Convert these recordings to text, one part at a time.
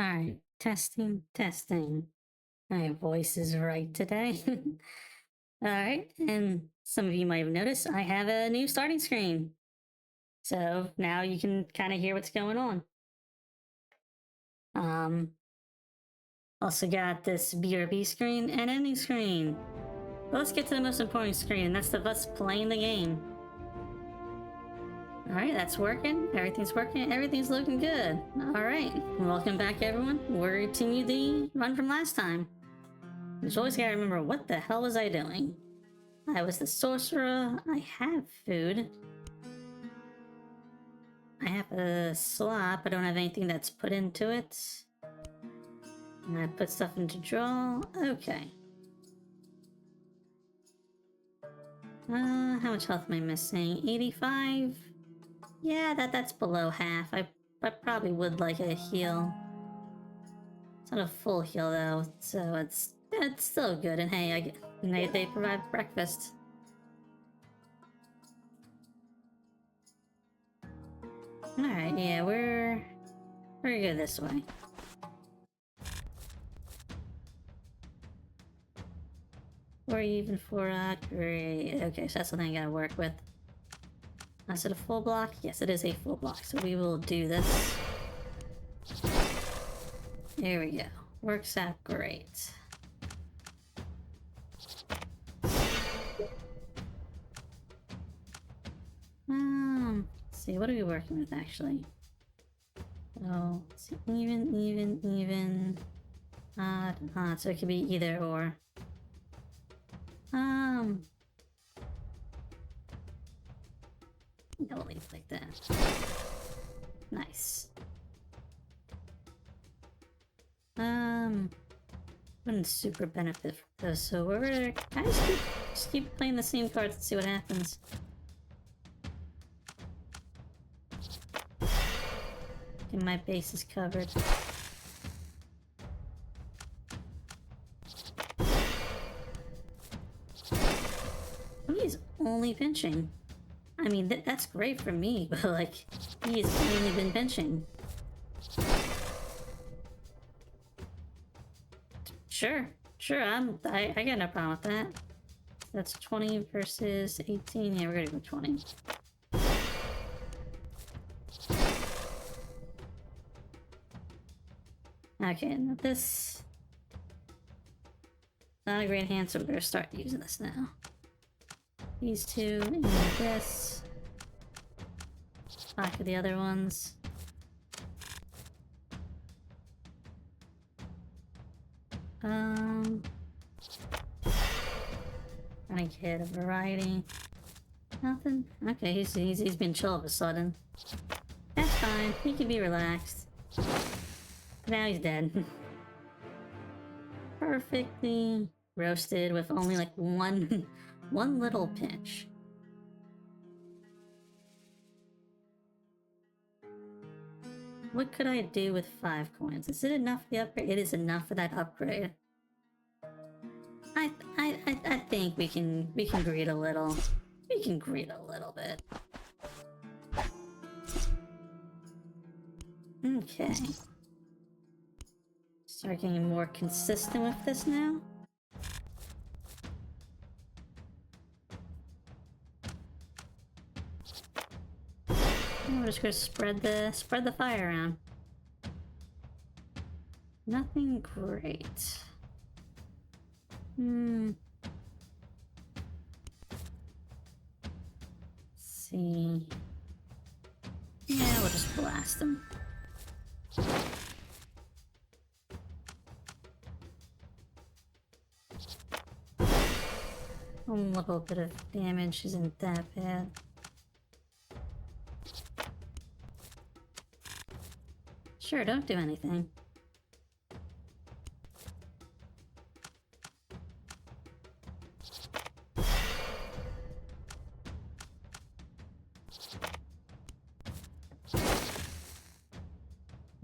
All right, testing, testing. My voice is right today. All right, and some of you might have noticed I have a new starting screen. So now you can kind of hear what's going on. Um, Also got this BRB screen and ending screen. But let's get to the most important screen, and that's the us playing the game. All right, that's working. Everything's working. Everything's looking good. All right, welcome back, everyone. We're continuing the run from last time. Just always gotta remember, what the hell was I doing? I was the sorcerer. I have food. I have a slot. I don't have anything that's put into it. And I put stuff into draw. Okay. How much health am I missing? 85? Yeah, that's below half. I probably would like a heal. It's not a full heal though, so it's still good. And hey, they provide breakfast. Alright, yeah, we're good this way. Or even for great. Okay, so that's something I gotta work with. Is it a full block? Yes, it is a full block. So we will do this. There we go. Works out great. Let's see, what are we working with actually? Oh, let's see, even, odd, odd. So it could be either or. I'll leave it like that. Nice. Wouldn't super benefit from this, so we're kind of just keep playing the same cards and see what happens. Okay, my base is covered. He's only pinching. I mean, that's great for me, but like, he's only been pinching. Sure, I got no problem with that. That's 20 versus 18. Yeah, we're gonna go 20. Okay, now this... Not a great hand, so we're gonna start using this now. These two, and this. Back to the other ones. Trying to get a variety. Nothing? Okay, he's been chill all of a sudden. That's fine, he can be relaxed. Now he's dead. Perfectly roasted with only like one little pinch. What could I do with 5 coins? Is it enough for the upgrade? It is enough for that upgrade. I think we can greed a little. We can greed a little bit. Okay. Start getting more consistent with this now. We're just gonna spread the fire around. Nothing great. Let's see. Yeah, we'll just blast them. A little bit of damage isn't that bad. Sure, don't do anything.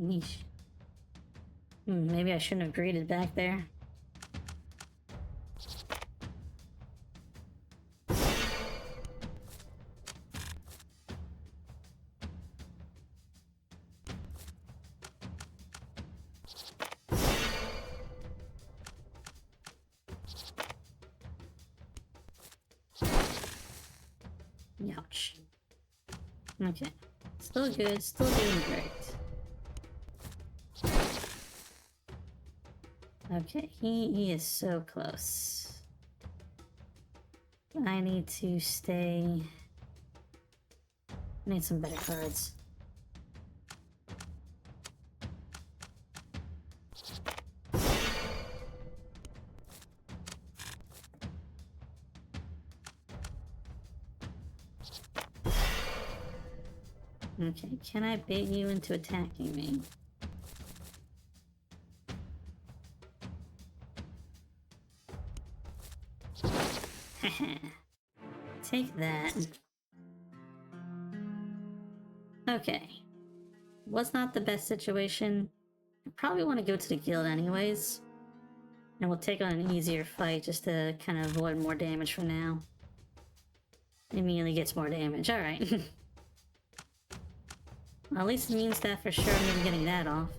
Yeesh. Maybe I shouldn't have greeted back there. Okay. Still good, still doing great. Okay, he is so close. I need to stay... I need some better cards. Okay, can I bait you into attacking me? Take that. Okay. Was not the best situation. I probably want to go to the guild anyways. And we'll take on an easier fight just to kind of avoid more damage for now. Immediately gets more damage, alright. Well, at least it means that for sure I'm gonna be getting that off.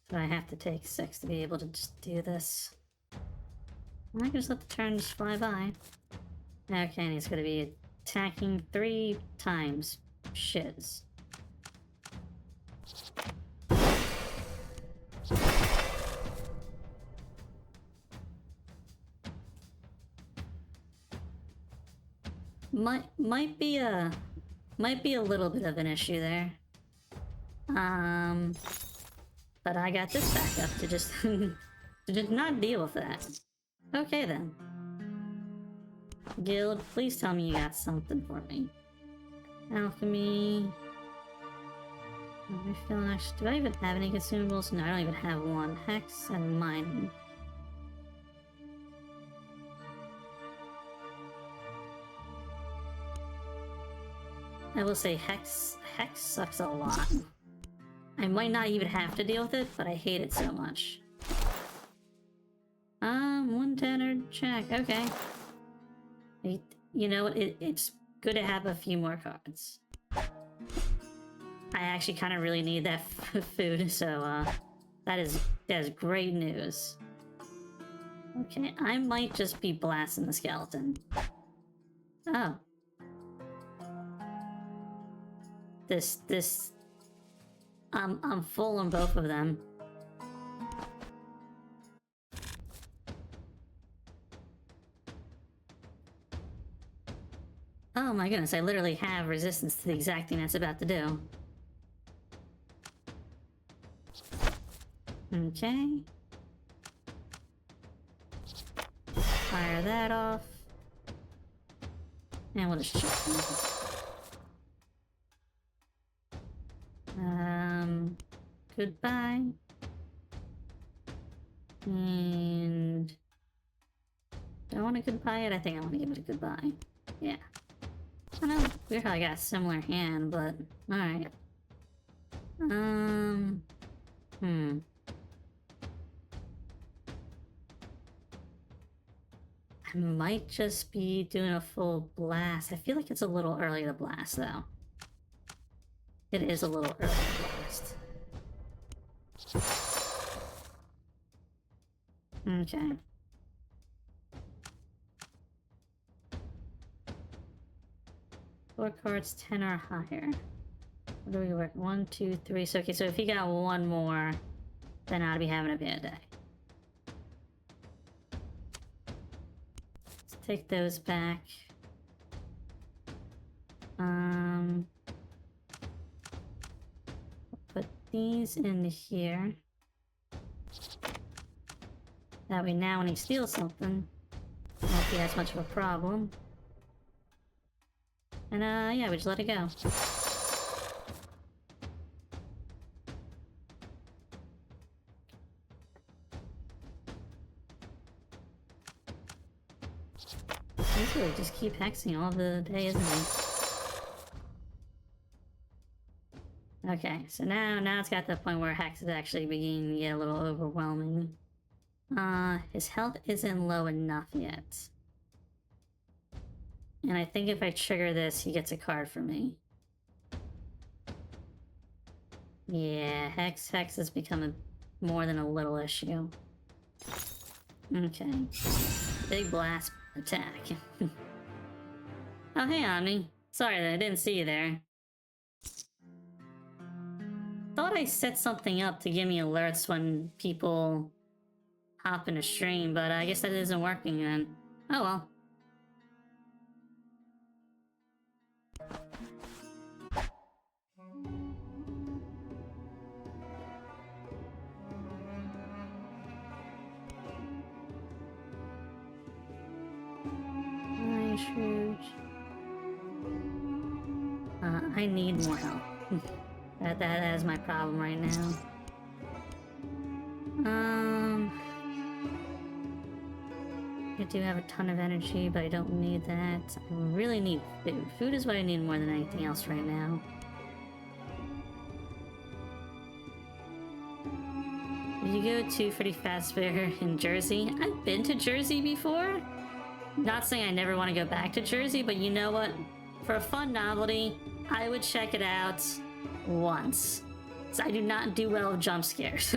So I have to take 6 to be able to just do this. I can just let the turn just fly by. Okay, and he's gonna be attacking 3 times. Shiz. Might be a little bit of an issue there. But I got this back up to just to just not deal with that. Okay then. Guild, please tell me you got something for me. Alchemy. I feel actually, do I even have any consumables? No, I don't even have one. Hex and mining. I will say Hex sucks a lot. I might not even have to deal with it, but I hate it so much. 110 check, okay. You know what, it's good to have a few more cards. I actually kind of really need that food, so that is great news. Okay, I might just be blasting the skeleton. Oh. I'm full on both of them. Oh my goodness, I literally have resistance to the exact thing that's about to do. Okay. Fire that off. And we'll just check. Goodbye. And... do I want to goodbye it? I think I want to give it a goodbye. Yeah. I know, weird how I got a similar hand, but... alright. I might just be doing a full blast. I feel like it's a little early to blast, though. It is a little early to blast. Okay. Four cards, 10 or higher. What do we work? 1, 2, 3. So, okay, so if he got one more, then I'd be having a bad day. Let's take those back. Put these in here. That way now when he steals something, it won't be as much of a problem. And yeah, we just let it go. He's really just keep hexing all the day, isn't he? Okay, so now it's got to the point where Hex is actually beginning to get a little overwhelming. His health isn't low enough yet. And I think if I trigger this, he gets a card for me. Yeah, Hex has become more than a little issue. Okay. Big blast attack. Oh, hey, Omni. Sorry that I didn't see you there. Thought I set something up to give me alerts when people hop in a stream, but I guess that isn't working then. Oh well. I need more help. that is my problem right now. I do have a ton of energy, but I don't need that. I really need food. Food is what I need more than anything else right now. Did you go to Freddy Fazbear in Jersey? I've been to Jersey before. Not saying I never want to go back to Jersey, but you know what? For a fun novelty, I would check it out once. So I do not do well with jump scares.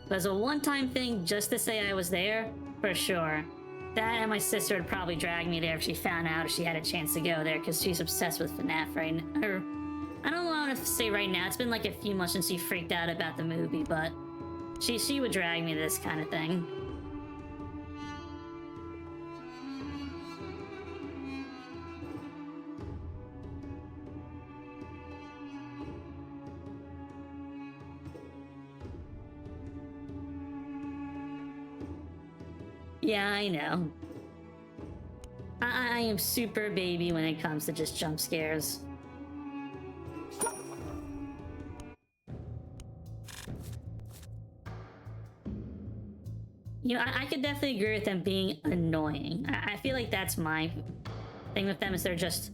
But as a one-time thing, just to say I was there, for sure. That and my sister would probably drag me there if she found out if she had a chance to go there, because she's obsessed with FNAF right now. Or, I don't want to say right now, it's been like a few months since she freaked out about the movie, but she would drag me to this kind of thing. Yeah, I know. I am super baby when it comes to just jump scares. You know, I could definitely agree with them being annoying. I feel like that's my thing with them, is they're just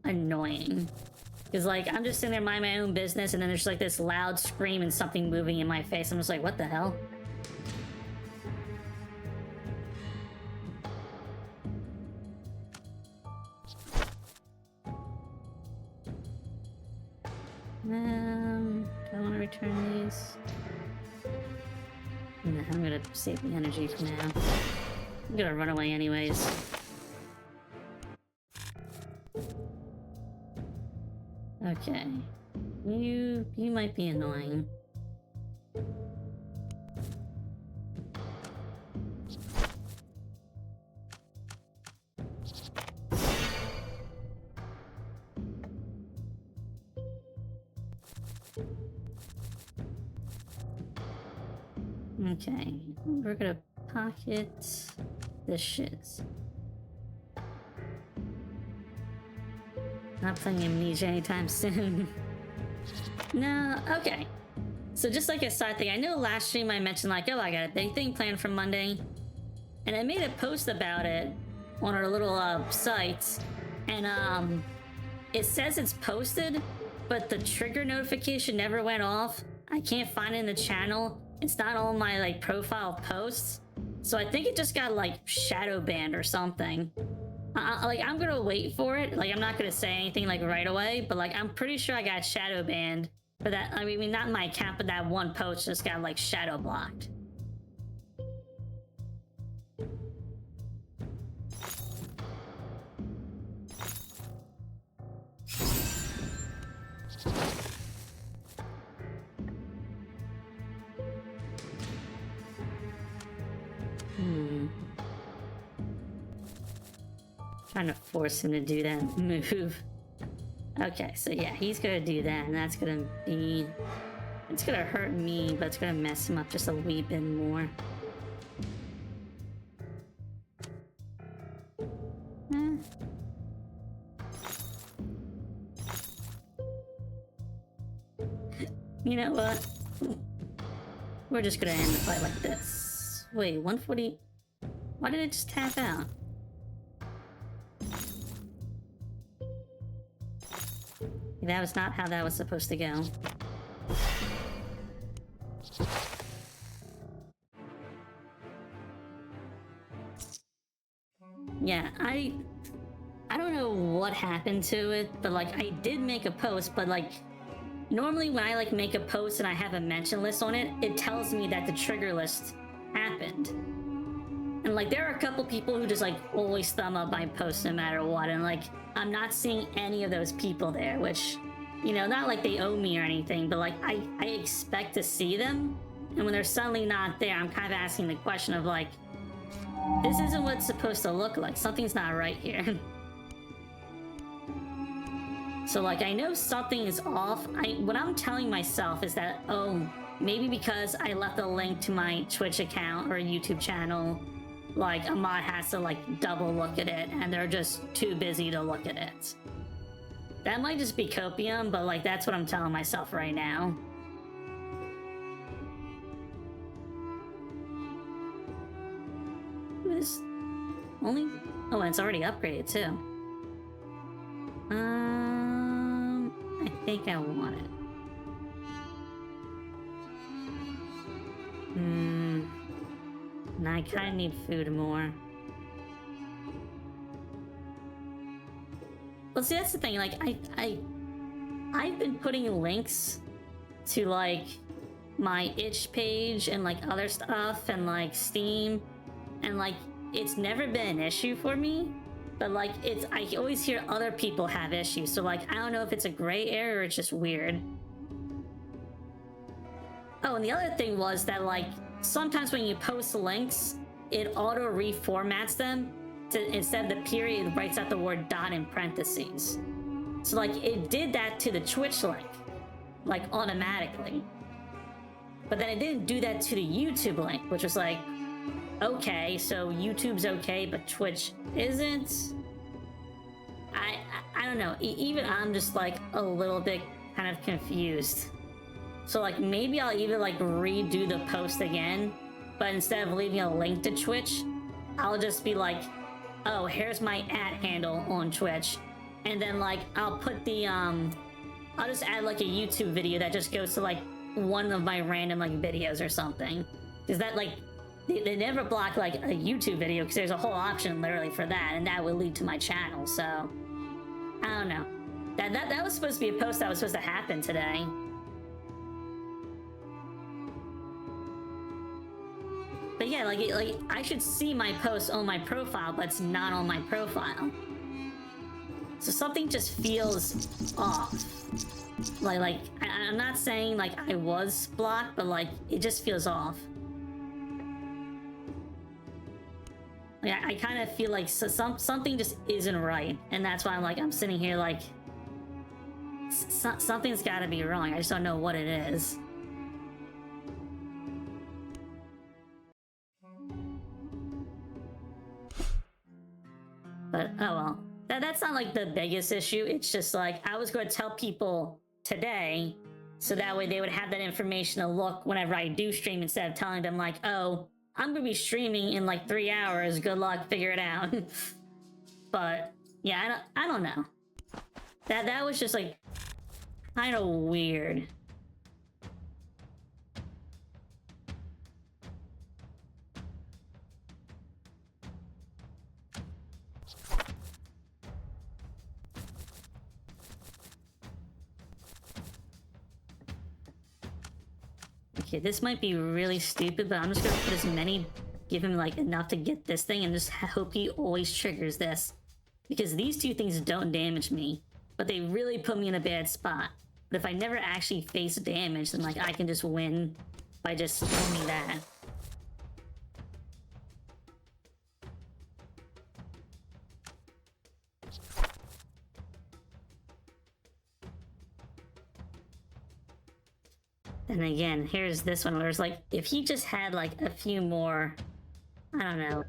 annoying. Because, like, I'm just sitting there minding my own business, and then there's like this loud scream and something moving in my face. I'm just like, what the hell? Do I want to return these? No, I'm gonna save the energy for now. I'm gonna run away anyways. Okay. You might be annoying. Okay, we're gonna pocket this shit. Not playing Amnesia anytime soon. No, okay. So just like a side thing, I know last stream I mentioned like, oh, I got a big thing planned for Monday. And I made a post about it on our little site. And it says it's posted, but the trigger notification never went off. I can't find it in the channel. It's not on my like profile posts. So I think it just got like shadow banned or something. Like, I'm gonna wait for it. Like, I'm not gonna say anything like right away, but like, I'm pretty sure I got shadow banned for that. I mean, not my account, but that one post just got like shadow blocked. Trying to force him to do that move. Okay, so yeah, he's gonna do that, and that's gonna be... It's gonna hurt me, but it's gonna mess him up just a wee bit more. You know what? We're just gonna end the fight like this. Wait, 140... Why did it just tap out? That was not how that was supposed to go. Yeah, I don't know what happened to it, but like, I did make a post, but like, normally when I like make a post and I have a mention list on it, it tells me that the trigger list happened. And like, there are a couple people who just like always thumb up my posts no matter what, and like, I'm not seeing any of those people there, which, you know, not like they owe me or anything, but like, I expect to see them, and when they're suddenly not there, I'm kind of asking the question of like, this isn't what it's supposed to look like. Something's not right here. So like, I know something is off. What I'm telling myself is that, oh, maybe because I left a link to my Twitch account or YouTube channel, like a mod has to like double look at it and they're just too busy to look at it. That might just be copium, but like, that's what I'm telling myself right now. This only... Oh, and it's already upgraded too. I think I want it. Nah, I kind of need food more. Well, see, that's the thing. Like, I've been putting links to like my itch page and like other stuff and like Steam, and like it's never been an issue for me. But like, I always hear other people have issues, so like, I don't know if it's a gray area or it's just weird. Oh, and the other thing was that like, sometimes when you post links, it auto reformats them to, instead of the period, it writes out the word dot in parentheses. So like, it did that to the Twitch link, like automatically. But then it didn't do that to the YouTube link, which was like, okay, so YouTube's okay, but Twitch isn't? I don't know. Even I'm just like a little bit kind of confused. So like, maybe I'll either like redo the post again, but instead of leaving a link to Twitch, I'll just be like, oh, here's my @handle on Twitch. And then like, I'll put the, I'll just add like a YouTube video that just goes to like one of my random like videos or something. Is that like, they never block like a YouTube video because there's a whole option literally for that, and that would lead to my channel. So I don't know. That was supposed to be a post that was supposed to happen today. But yeah, like I should see my post on my profile, but it's not on my profile. So something just feels off. Like I'm not saying like I was blocked, but like it just feels off. Like, I kind of feel like something just isn't right, and that's why I'm sitting here like, something's got to be wrong. I just don't know what it is. But oh well, that's not like the biggest issue. It's just like, I was going to tell people today, so that way they would have that information to look whenever I do stream, instead of telling them like, oh, I'm gonna be streaming in like 3 hours, good luck, figure it out. But yeah, I don't know. That was just like kind of weird. Okay, this might be really stupid, but I'm just gonna put as many, give him like enough to get this thing, and just hope he always triggers this. Because these two things don't damage me, but they really put me in a bad spot. But if I never actually face damage, then like, I can just win by just owning that. And again, here's this one where it's like, if he just had like a few more, I don't know.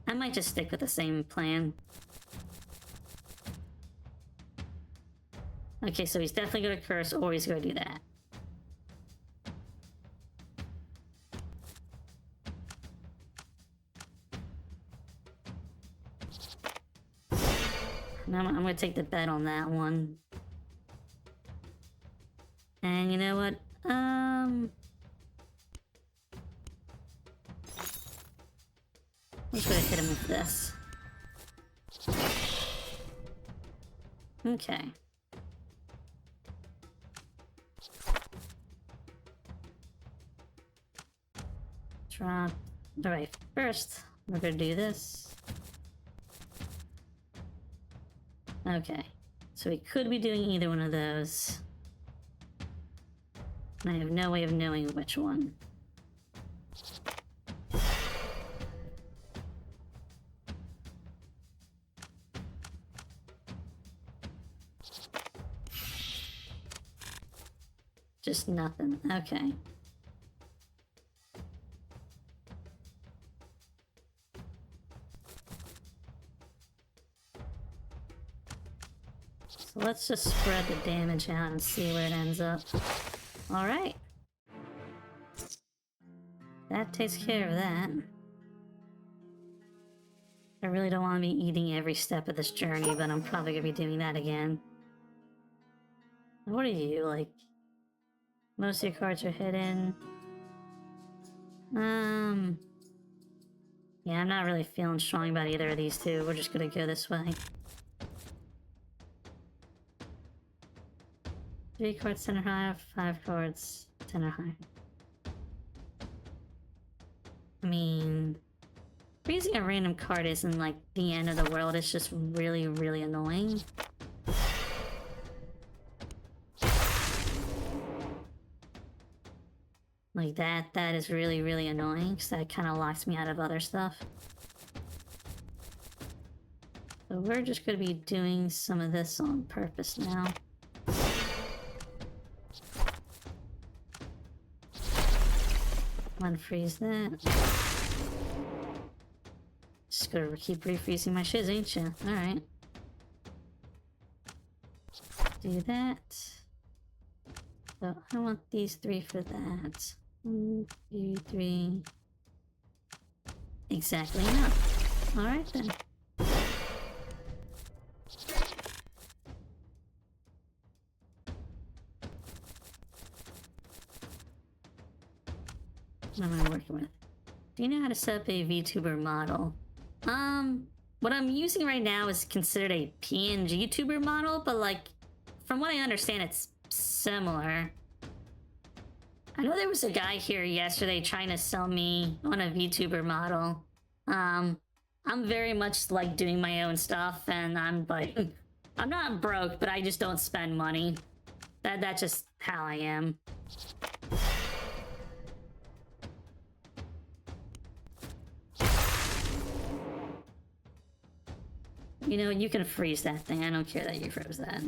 I might just stick with the same plan. Okay, so he's definitely gonna curse, or he's gonna do that. Now I'm gonna take the bet on that one. And you know what? I'm just gonna hit him with this. Okay. Drop Alright, first, we're gonna do this. Okay, so we could be doing either one of those. And I have no way of knowing which one. Just nothing. Okay. So let's just spread the damage out and see where it ends up. Alright. That takes care of that. I really don't want to be eating every step of this journey, but I'm probably gonna be doing that again. What are you, like? Most of your cards are hidden. Yeah, I'm not really feeling strong about either of these two. We're just gonna go this way. 3 cards, 10 or higher, 5 cards, 10 or higher. I mean, freezing a random card isn't like the end of the world, it's just really, really annoying. Like that is really, really annoying, because that kind of locks me out of other stuff. So we're just going to be doing some of this on purpose now. Unfreeze that. Just gonna keep refreezing my shiz, ain't ya? Alright. Do that. So I want these 3 for that. 1, 2, 3. Exactly enough. Alright then. What am I working with? Do you know how to set up a VTuber model? What I'm using right now is considered a PNG tuber model, but like, from what I understand, it's similar. I know there was a guy here yesterday trying to sell me on a VTuber model. I'm very much like doing my own stuff, and I'm like, I'm not broke, but I just don't spend money. That's just how I am. You know, you can freeze that thing. I don't care that you froze that.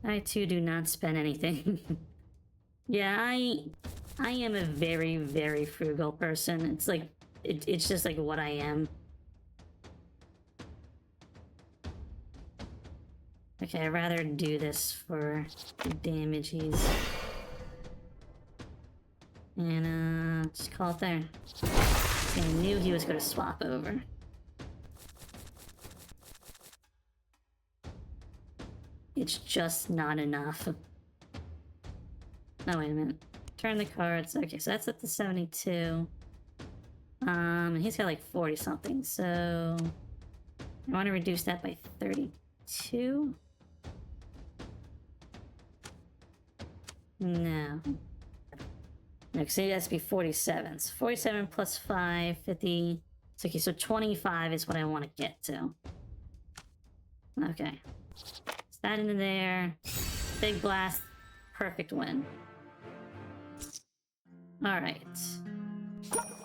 I too do not spend anything. Yeah, I am a very, very frugal person. It's like, it's just like what I am. Okay, I'd rather do this for the damages. And, just call it there. I knew he was gonna swap over. It's just not enough. No, wait a minute. Turn the cards. Okay, so that's at the 72. He's got like 40 something, so I want to reduce that by 32. No. No, because it has to be 47. So 47 plus 5, 50. So, okay, so 25 is what I want to get to. Okay. Is that into there? Big blast. Perfect win. Alright.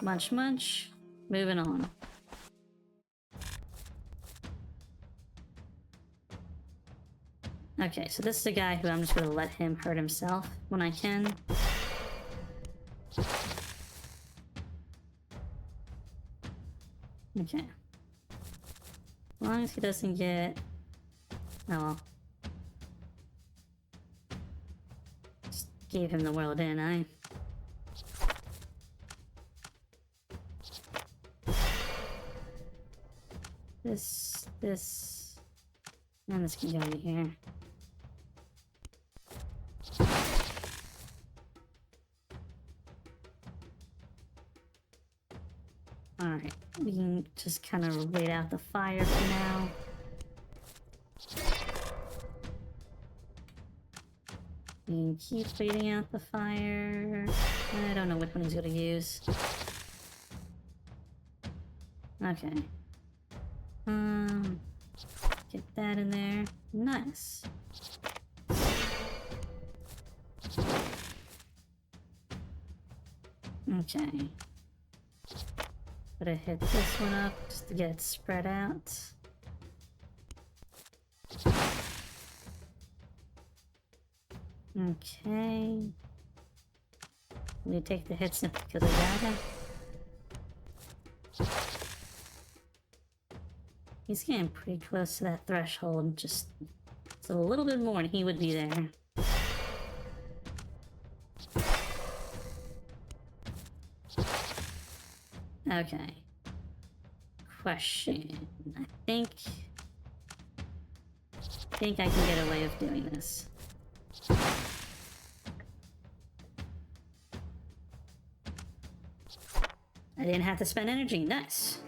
Munch munch. Moving on. Okay, so this is a guy who I'm just gonna let him hurt himself when I can. Okay. As long as he doesn't get... Oh well. Just gave him the world in, This... And this can go in here. Alright, we can just kind of wait out the fire for now. We can keep waiting out the fire. I don't know which one he's gonna use. Okay. Get that in there. Nice. Okay. Gotta hit this one up just to get it spread out. Okay. Let me take the hit snip because I got it. He's getting pretty close to that threshold. Just a little bit more and he would be there. Okay. Question. I think I can get away with doing this. I didn't have to spend energy. Nice.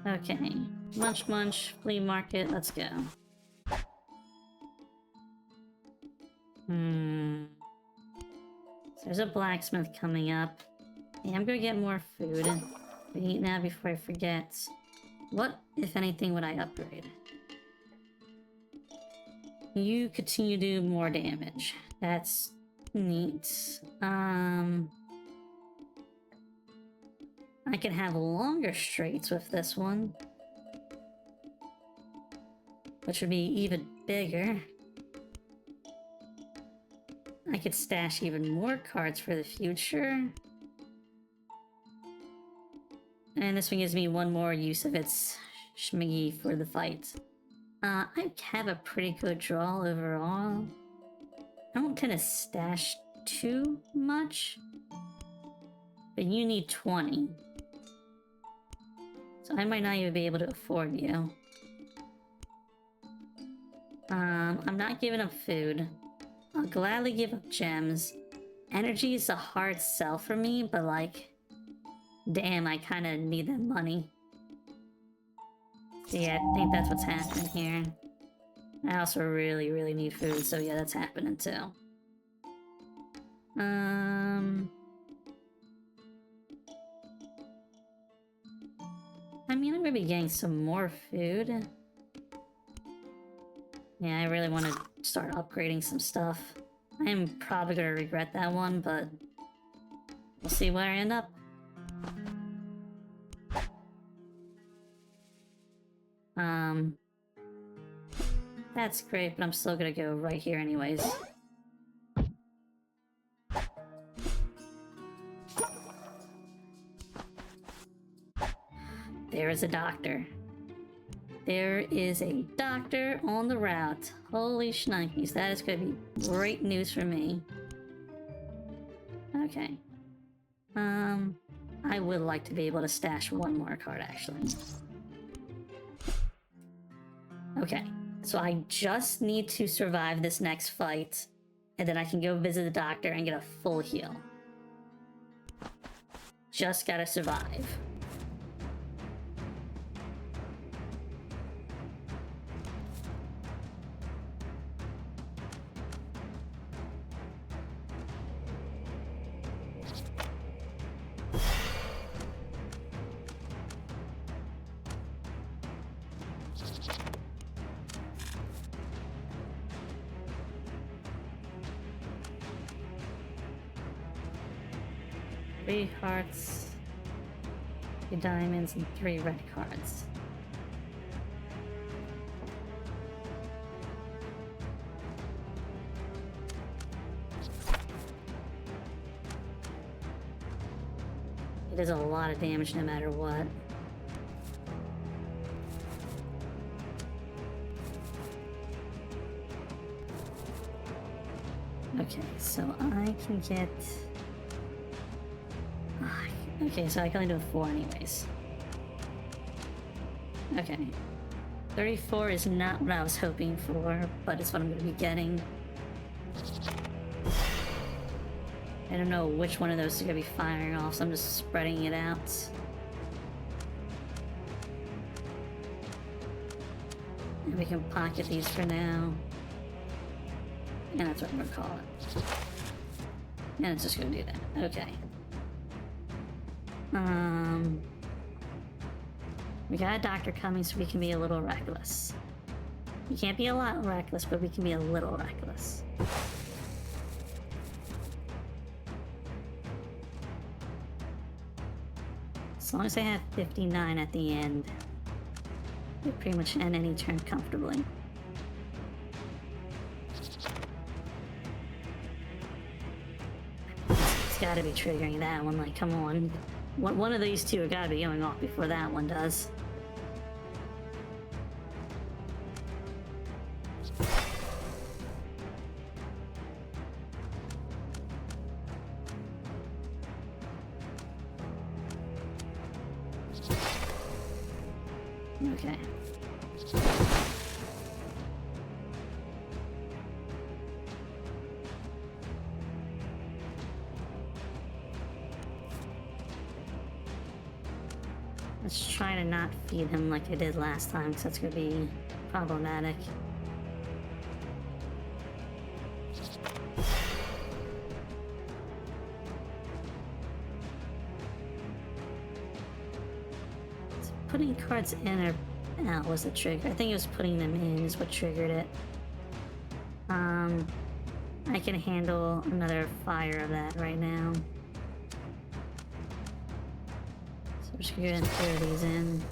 Okay. Munch Munch, flea market, let's go. So there's a blacksmith coming up. Yeah, I'm gonna get more food. We eat now before I forget. What, if anything, would I upgrade? You continue to do more damage. That's neat. I can have longer straights with this one, which would be even bigger. I could stash even more cards for the future. And this one gives me one more use of its schmiggy for the fight. I have a pretty good draw overall. I don't tend to stash too much, but you need 20. So I might not even be able to afford you. I'm not giving up food. I'll gladly give up gems. Energy is a hard sell for me, but like, damn, I kind of need that money. So yeah, I think that's what's happening here. I also really, really need food, so yeah, that's happening too. I mean, I'm gonna be getting some more food. Yeah, I really want to start upgrading some stuff. I am probably gonna regret that one, but we'll see where I end up. That's great, but I'm still gonna go right here anyways. There is a doctor. There is a doctor on the route. Holy shnikes, that is gonna be great news for me. Okay. I would like to be able to stash one more card, actually. Okay, so I just need to survive this next fight, and then I can go visit the doctor and get a full heal. Just gotta survive. Three hearts, 2 diamonds, and 3 red cards. It is a lot of damage no matter what. Okay, so I can get... Okay, so I can only do 4 anyways. Okay. 34 is not what I was hoping for, but it's what I'm going to be getting. I don't know which one of those is gonna be firing off, so I'm just spreading it out. And we can pocket these for now. And that's what I'm gonna call it. And it's just gonna do that. Okay. We got a doctor coming, so we can be a little reckless. We can't be a lot reckless, but we can be a little reckless. As long as I have 59 at the end, we pretty much end any turn comfortably. It's gotta be triggering that one, like, come on. One of these two are gotta be going off before that one does. Okay. Let's try to not feed him like I did last time, because that's gonna be problematic. Putting cards in or out was the trigger. I think it was putting them in is what triggered it. I can handle another fire of that right now. So we're just gonna throw these in.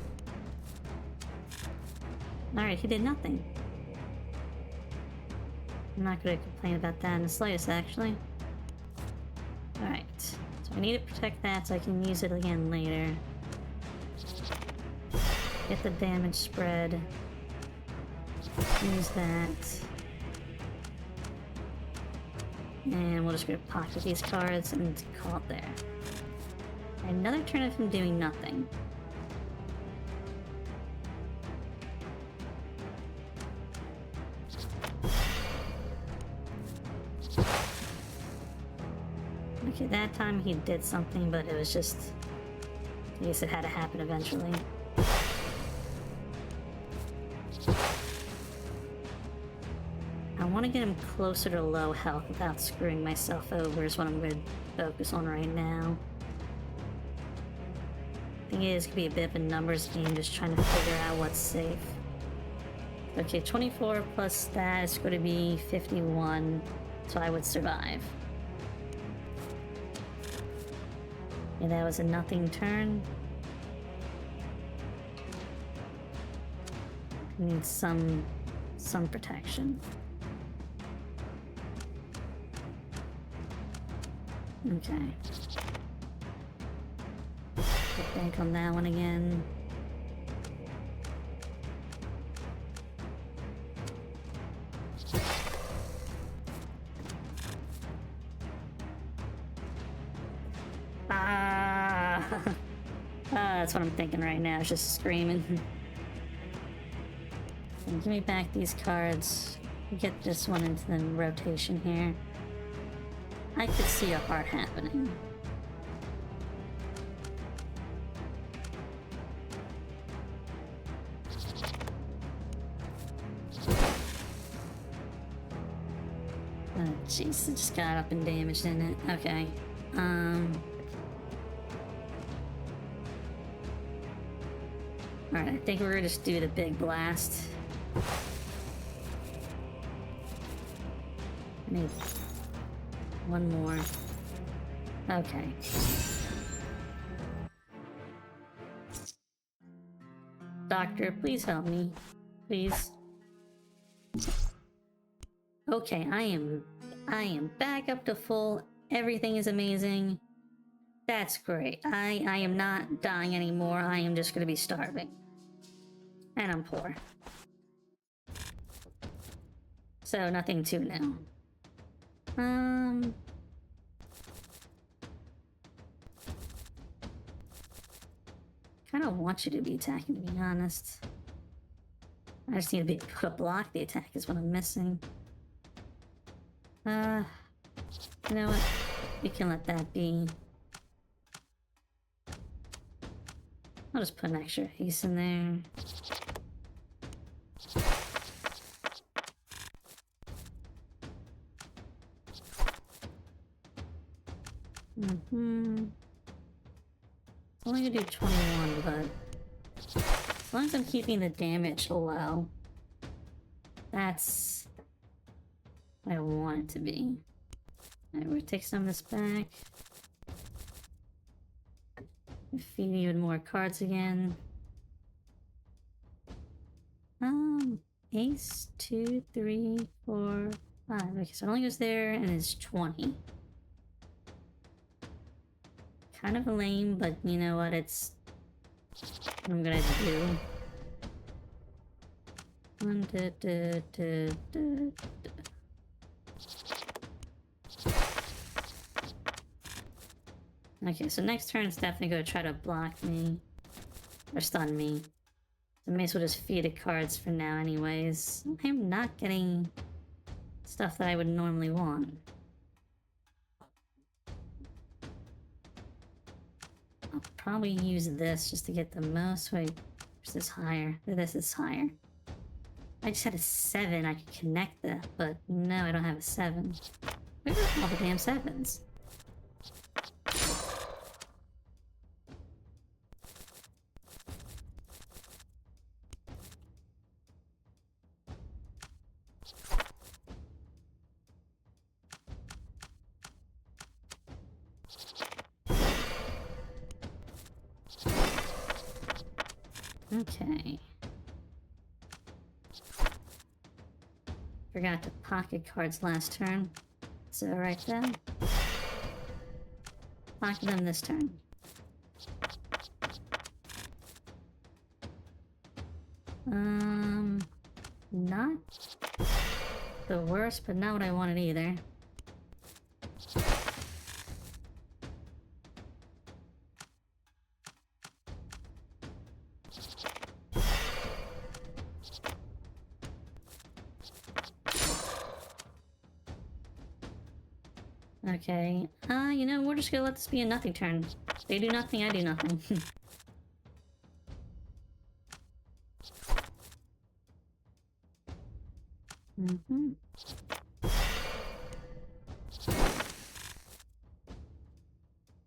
Alright, he did nothing. I'm not gonna complain about that in the slightest, actually. Alright, so I need to protect that so I can use it again later. Get the damage spread. Use that. And we'll just go pocket these cards and call it there. Another turn of him doing nothing. Okay, that time he did something, but it was just... I guess it had to happen eventually. I want to get him closer to low health without screwing myself over is what I'm going to focus on right now. I think it is going to be a bit of a numbers game, just trying to figure out what's safe. Okay, 24 plus that is going to be 51, so I would survive. Yeah, that was a nothing turn. I need some protection. Okay. Put bank on that one again. That's what I'm thinking right now, it's just screaming. And give me back these cards. Get this one into the rotation here. I could see a heart happening. Oh jeez, it just got up and damaged, didn't it? Okay. Alright, I think we're gonna just do the big blast. I need one more. Okay. Doctor, please help me. Please. Okay, I am back up to full. Everything is amazing. That's great. I am not dying anymore. I am just gonna be starving. And I'm poor. So nothing to now. Kind of want you to be attacking, to be honest. I just need to be able to block the attack is what I'm missing. You know what? we can let that be. I'll just put an extra ace in there. It's only gonna do 21, but as long as I'm keeping the damage low, that's what I want it to be. Alright, we'll take some of this back. Feed even more cards again. Ace, 2, 3, 4, 5. Okay, so it only goes there and it's 20. Kind of lame, but you know what? It's what I'm gonna do. Okay, so next turn it's definitely gonna try to block me. Or stun me. So I may as well just feed it cards for now anyways. I'm not getting stuff that I would normally want. I'll probably use this just to get the most. Wait, is this higher? This is higher. I just had a 7, I could connect that, but no, I don't have a 7. Where are all the damn 7s? Okay. Forgot to pocket cards last turn. So right then. Pocket them this turn. Not the worst, but not what I wanted either. Okay, you know, we're just gonna let this be a nothing turn. They do nothing, I do nothing.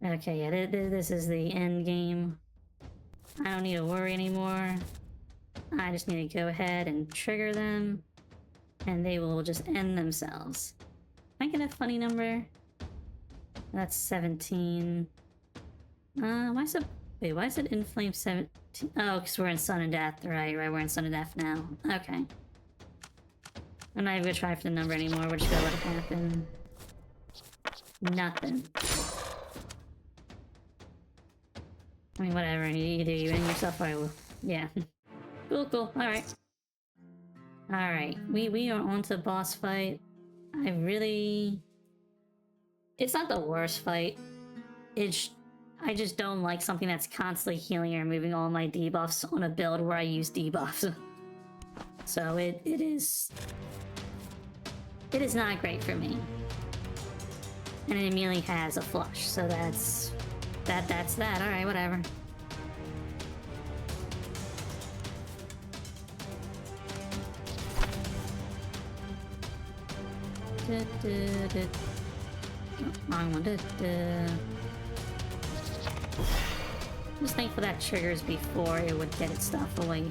Okay, yeah, this is the end game. I don't need to worry anymore. I just need to go ahead and trigger them, and they will just end themselves. Can I get a funny number? That's 17. Why is it Inflame 17? Oh, because we're in Sun and Death. Right, we're in Sun and Death now. Okay. I'm not even gonna try for the number anymore. We're just gonna let it happen. Nothing. I mean, whatever. You do you and yourself, I will. Yeah. Cool. Alright. Alright. We are on to boss fight. It's not the worst fight. I just don't like something that's constantly healing or removing all my debuffs on a build where I use debuffs. So it is not great for me. And it immediately has a flush, so that's that. Alright, whatever. Wrong one. Just thankful that triggers before it would get its stuff away.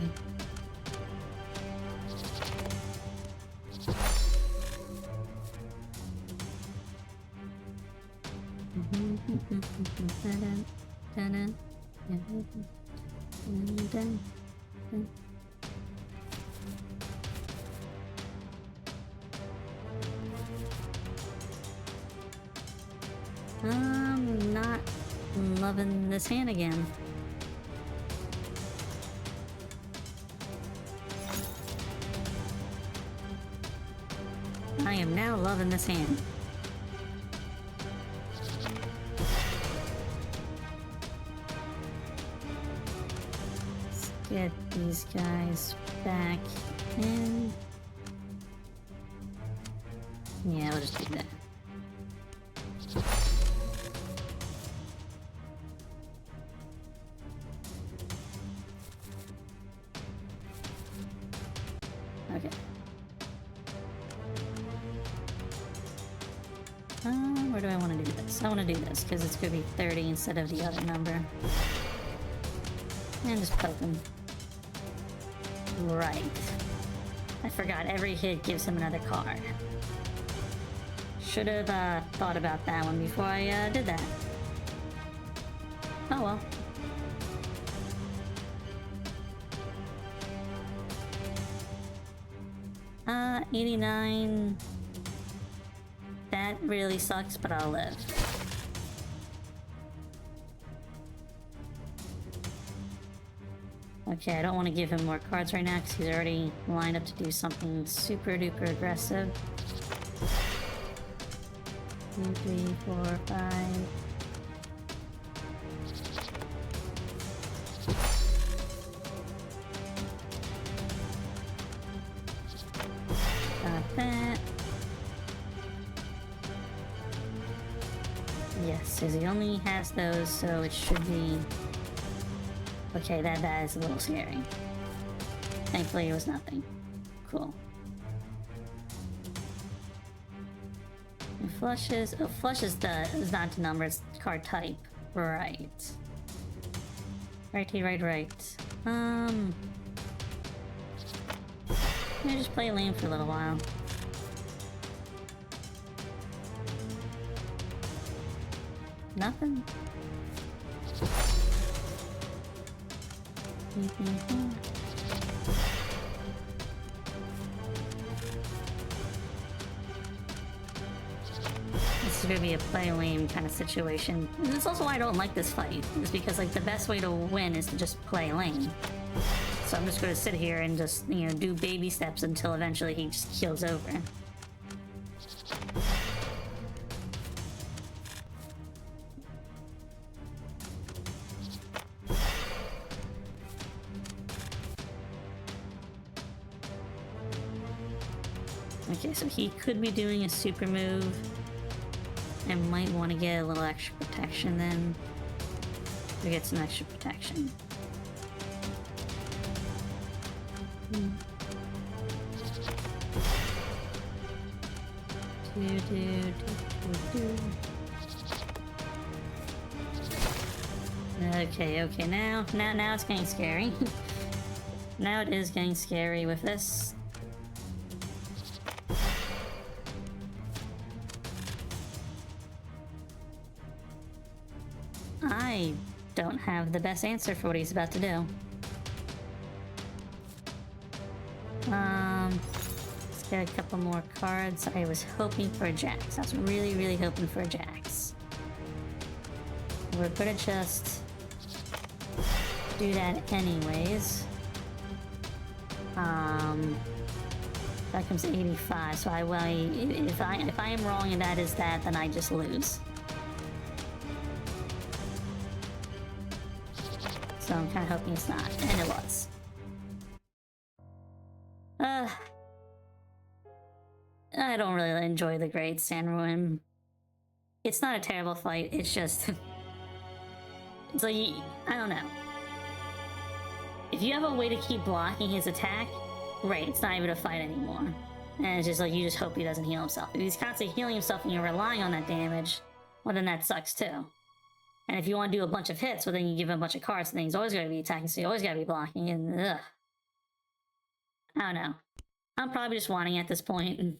I'm not loving this hand again. I am now loving this hand. Let's get these guys back in. Yeah, we'll just do that. do I want to do this? I want to do this because it's going to be 30 instead of the other number. And just poke him. Right. I forgot, every hit gives him another card. Should have thought about that one before I did that. Oh well. 89. That really sucks, but I'll live. Okay, I don't want to give him more cards right now because he's already lined up to do something super duper aggressive. 2, 3, 4, 5. Got that. Yes, because he only has those, so it should be... Okay, that is a little scary. Thankfully, it was nothing. Cool. And flushes... Oh, flush is not the number, it's card type. Right. Right. Maybe just play lame for a little while. Nothing? This is gonna be a play lame kind of situation. And that's also why I don't like this fight, is because like the best way to win is to just play lame. So I'm just gonna sit here and just, you know, do baby steps until eventually he just keels over. Okay, so he could be doing a super move. I might want to get a little extra protection then. To get some extra protection. Okay, now it's getting scary. Now it is getting scary with this. I don't have the best answer for what he's about to do. Let's get a couple more cards. I was hoping for a Jax. I was really hoping for a Jax. We're gonna just do that anyways. That comes to 85, so if I am wrong and that is that, then I just lose. So I'm kind of hoping it's not, and it was. I don't really enjoy the Great San Ruin. It's not a terrible fight, it's just... It's like, I don't know. If you have a way to keep blocking his attack, right, it's not even a fight anymore. And it's just like, you just hope he doesn't heal himself. If he's constantly healing himself and you're relying on that damage, well then that sucks too. And if you want to do a bunch of hits, well then you give him a bunch of cards, and then he's always going to be attacking, so you always got to be blocking, and ugh. I don't know. I'm probably just wanting at this point.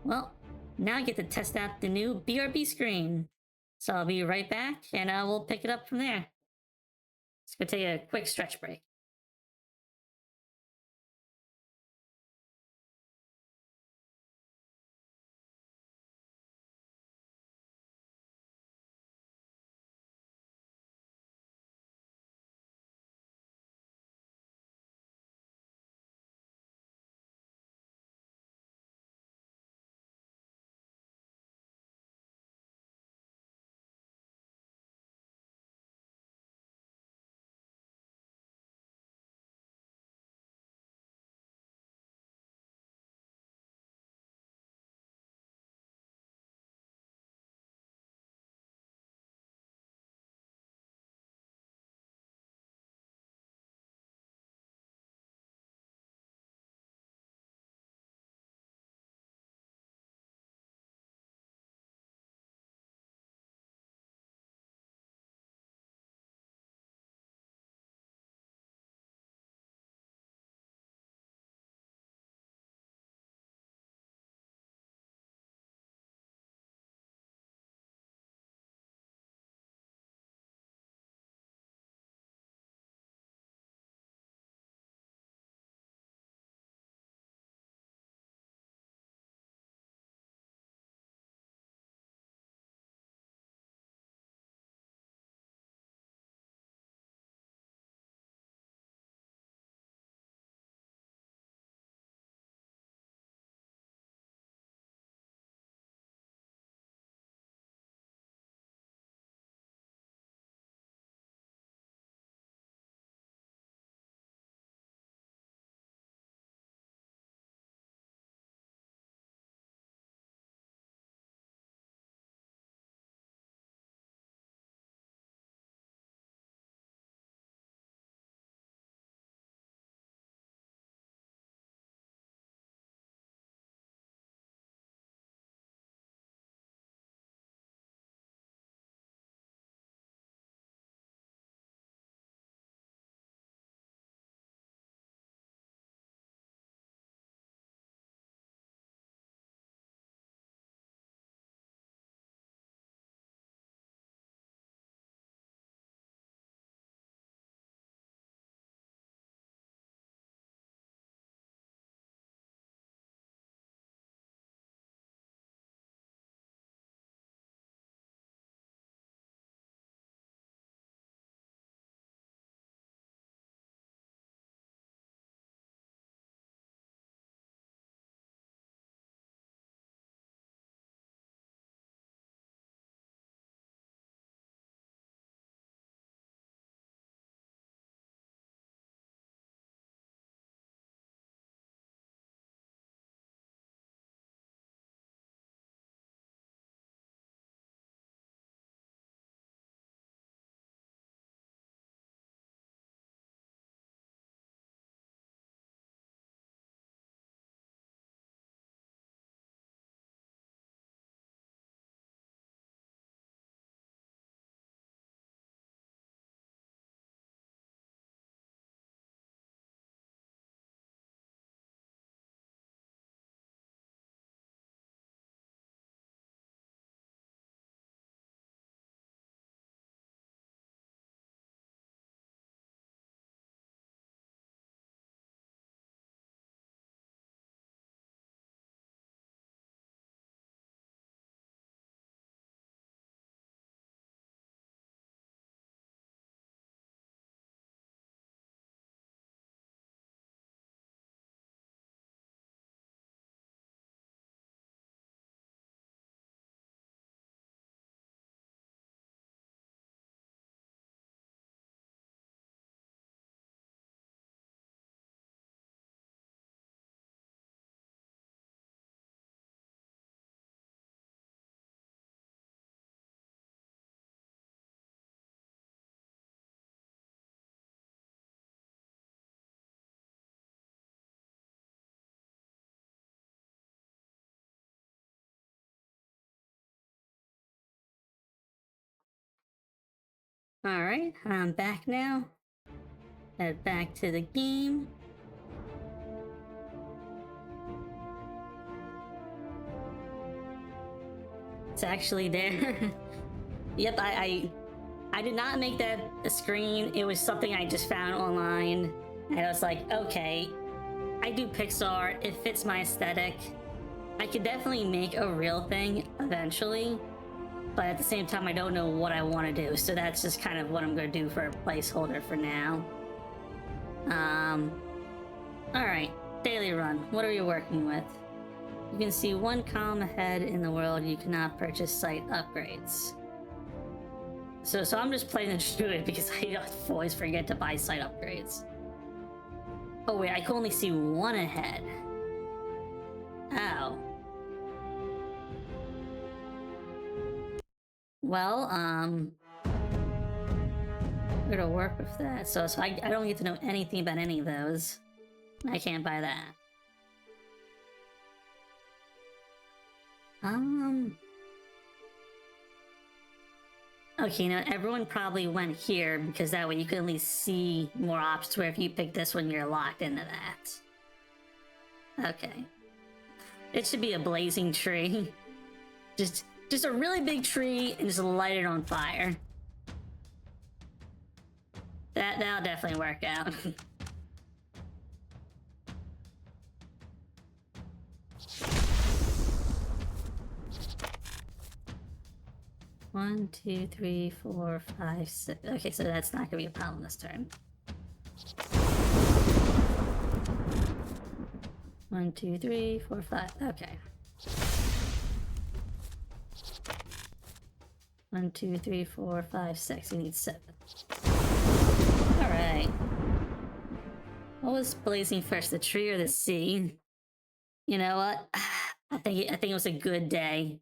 Well, now I get to test out the new BRB screen. So I'll be right back, and we'll pick it up from there. Let's go take a quick stretch break. Alright, I'm back now. Head back to the game. It's actually there. Yep, I did not make that a screen. It was something I just found online. And I was like, okay, I do Pixar. It fits my aesthetic. I could definitely make a real thing eventually. But at the same time, I don't know what I want to do. So that's just kind of what I'm going to do for a placeholder for now. Alright. Daily run. What are we working with? You can see one column ahead in the world. You cannot purchase site upgrades. So I'm just playing the druid because I always forget to buy site upgrades. Oh wait, I can only see one ahead. Oh. Well, we're gonna work with that. So I don't get to know anything about any of those. I can't buy that. Okay, you know, everyone probably went here because that way you can at least see more options where if you pick this one, you're locked into that. Okay. It should be a blazing tree. Just a really big tree and just light it on fire. That'll definitely work out. One, two, three, four, five, six. Okay, so that's not gonna be a problem this turn. 1, 2, 3, 4, 5. Okay. 1, 2, 3, 4, 5, 6. You need 7. Alright. What was blazing first, the tree or the sea? You know what? I think it was a good day.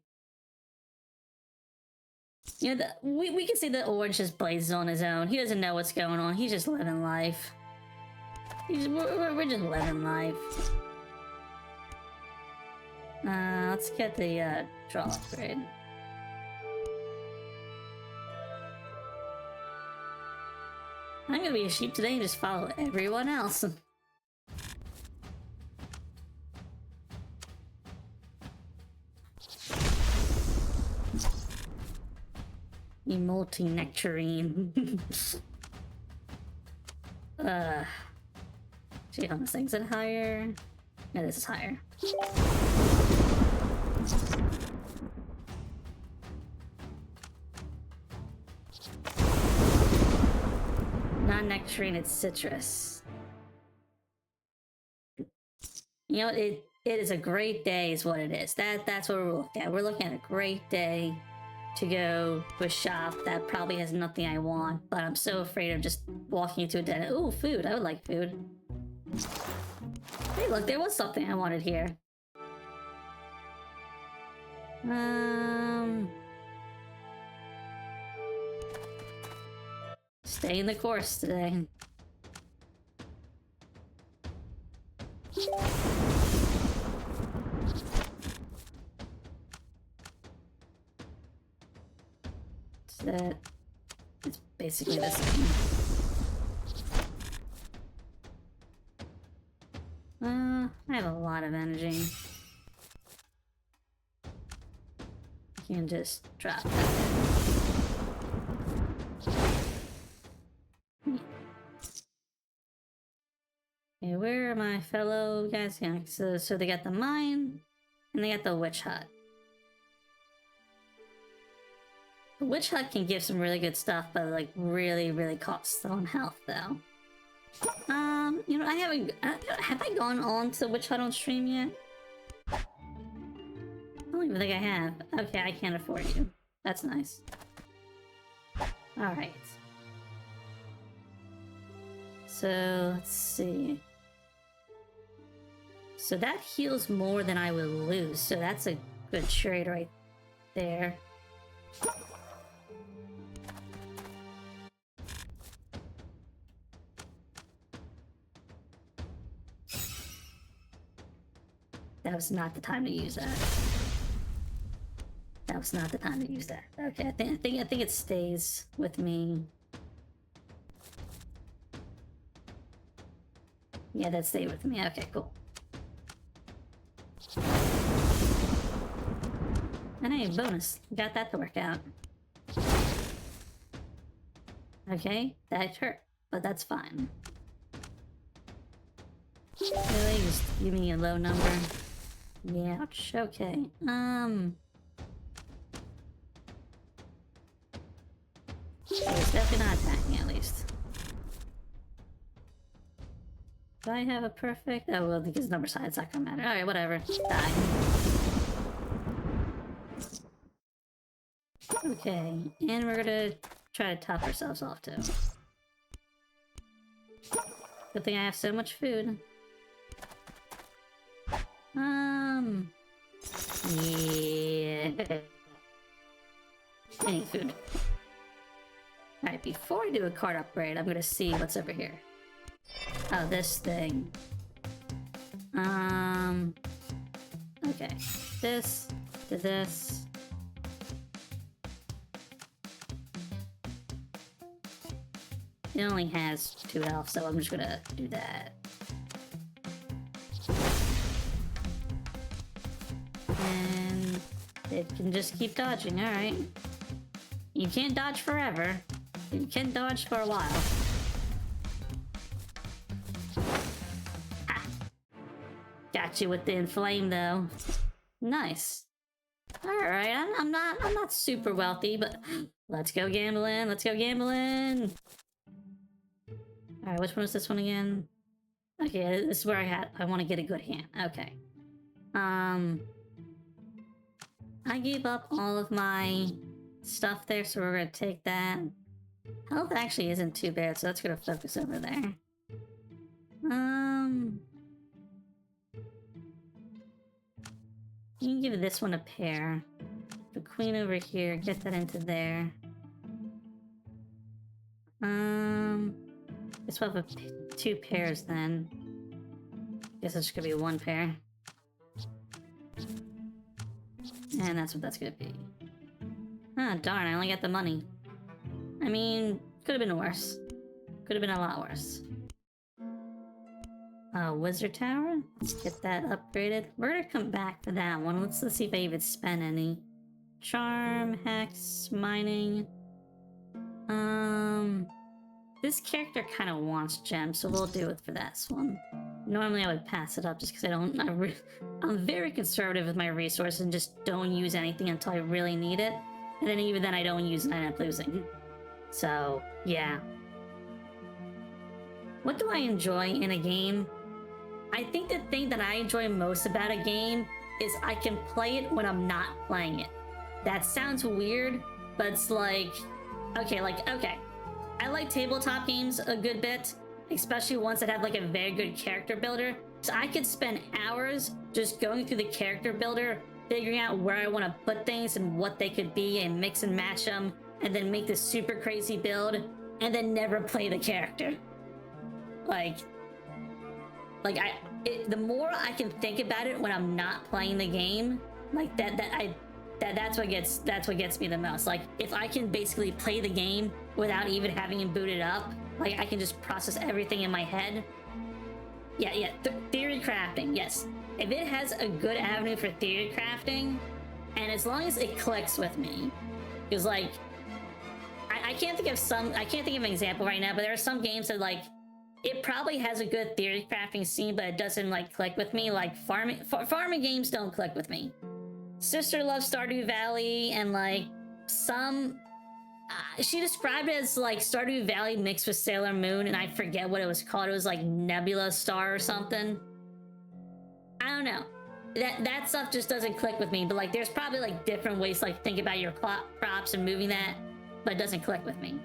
You know, we can see that Orange just blazes on his own. He doesn't know what's going on. He's just living life. We're just living life. Let's get the draw upgrade. I'm gonna be a sheep today and just follow everyone else. You multi-nectarine. Gee, on this thing's it higher? No, this is higher. Not nectarine, it's citrus. You know, it is a great day is what it is. That's what we're looking at. We're looking at a great day to go to a shop that probably has nothing I want, but I'm so afraid of just walking into a dead end. Ooh, food. I would like food. Hey, look, there was something I wanted here. Stay in the course today. That it's basically the same. I have a lot of energy. You can just drop that. Okay, where are my fellow guys? Yeah, so they got the mine and they got the witch hut. The witch hut can give some really good stuff, but like really costs on health though. You know, have I gone on to the witch hut on stream yet? I don't even think I have. Okay, I can't afford you. That's nice. Alright. So, let's see. So that heals more than I would lose, so that's a good trade right there. That was not the time to use that. That was not the time to use that. Okay, I think it stays with me. Yeah, that stayed with me. Okay, cool. And hey, bonus. Got that to work out. Okay, that hurt, but that's fine. Really, just give me a low number. Yeah, ouch, okay. It's definitely not attacking, at least. Do I have a perfect? Oh, well, because number side's not gonna matter. Alright, whatever. Die. Okay, and we're gonna try to top ourselves off, too. Good thing I have so much food. Yeah. I need food. Alright, before I do a card upgrade, I'm gonna see what's over here. Oh, this thing. Okay. This to this. It only has 2 health, so I'm just gonna do that. And it can just keep dodging, alright. You can't dodge forever. You can dodge for a while. Ah. Got you with the inflame though. Nice. Alright, I'm not super wealthy, but let's go gambling, let's go gambling. Alright, which one is this one again? Okay, this is where I want to get a good hand. Okay. I gave up all of my stuff there, so we're gonna take that. Health actually isn't too bad, so that's gonna focus over there. You can give this one a pair. The queen over here, get that into there. Guess we'll have 2 pairs then. Guess it's gonna be 1 pair. And that's what that's gonna be. Ah, darn, I only got the money. I mean, could have been worse. Could have been a lot worse. Wizard Tower? Let's get that upgraded. We're gonna come back to that one. Let's see if I even spent any. Charm, Hex, Mining. This character kind of wants gems, so we'll do it for this one. Normally I would pass it up just because I'm very conservative with my resources and just don't use anything until I really need it. And then even then I don't use it and I end up losing. So, yeah. What do I enjoy in a game? I think the thing that I enjoy most about a game is I can play it when I'm not playing it. That sounds weird, but it's like... Okay. I like tabletop games a good bit, especially ones that have like a very good character builder. So I could spend hours just going through the character builder, figuring out where I want to put things and what they could be and mix and match them, and then make this super crazy build, and then never play the character. The more I can think about it when I'm not playing the game, like that's what gets me the most. Like, if I can basically play the game without even having it booted up, like I can just process everything in my head. Yeah, theory crafting, yes. If it has a good avenue for theory crafting, and as long as it clicks with me, because like, I can't think of an example right now, but there are some games that like, it probably has a good theory crafting scene, but it doesn't like click with me. Like farming games don't click with me. Sister loves Stardew Valley, and like some she described it as like Stardew Valley mixed with Sailor Moon, and I forget what it was called. It was like Nebula Star or something. I don't know. That stuff just doesn't click with me. But like, there's probably like different ways to like think about your crops and moving that, but it doesn't click with me.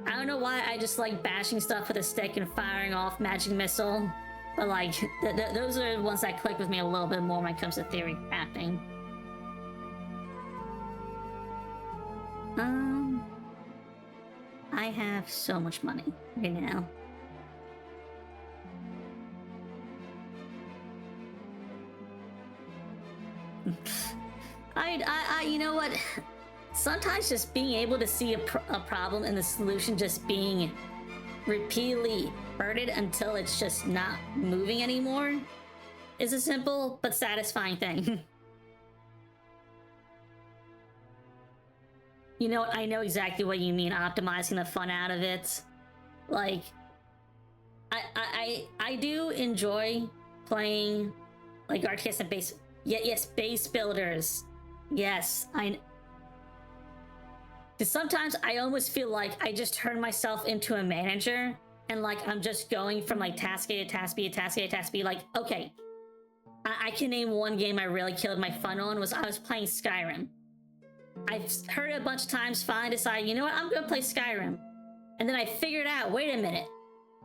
I don't know why I just like bashing stuff with a stick and firing off magic missile, but like those are the ones that click with me a little bit more when it comes to theory crafting. I have so much money right now. You know what? Sometimes just being able to see a problem and the solution just being repeatedly hurt it until it's just not moving anymore is a simple but satisfying thing. You know what? I know exactly what you mean, optimizing the fun out of it. Like, I do enjoy playing like RTS and base. Yeah, yes, base builders. Yes, because sometimes I almost feel like I just turn myself into a manager and like I'm just going from like task A to task B to task A to task B. Like, okay, I can name one game I really killed my fun on was I was playing Skyrim. I've heard it a bunch of times, finally decided, you know what, I'm gonna play Skyrim. And then I figured out, wait a minute,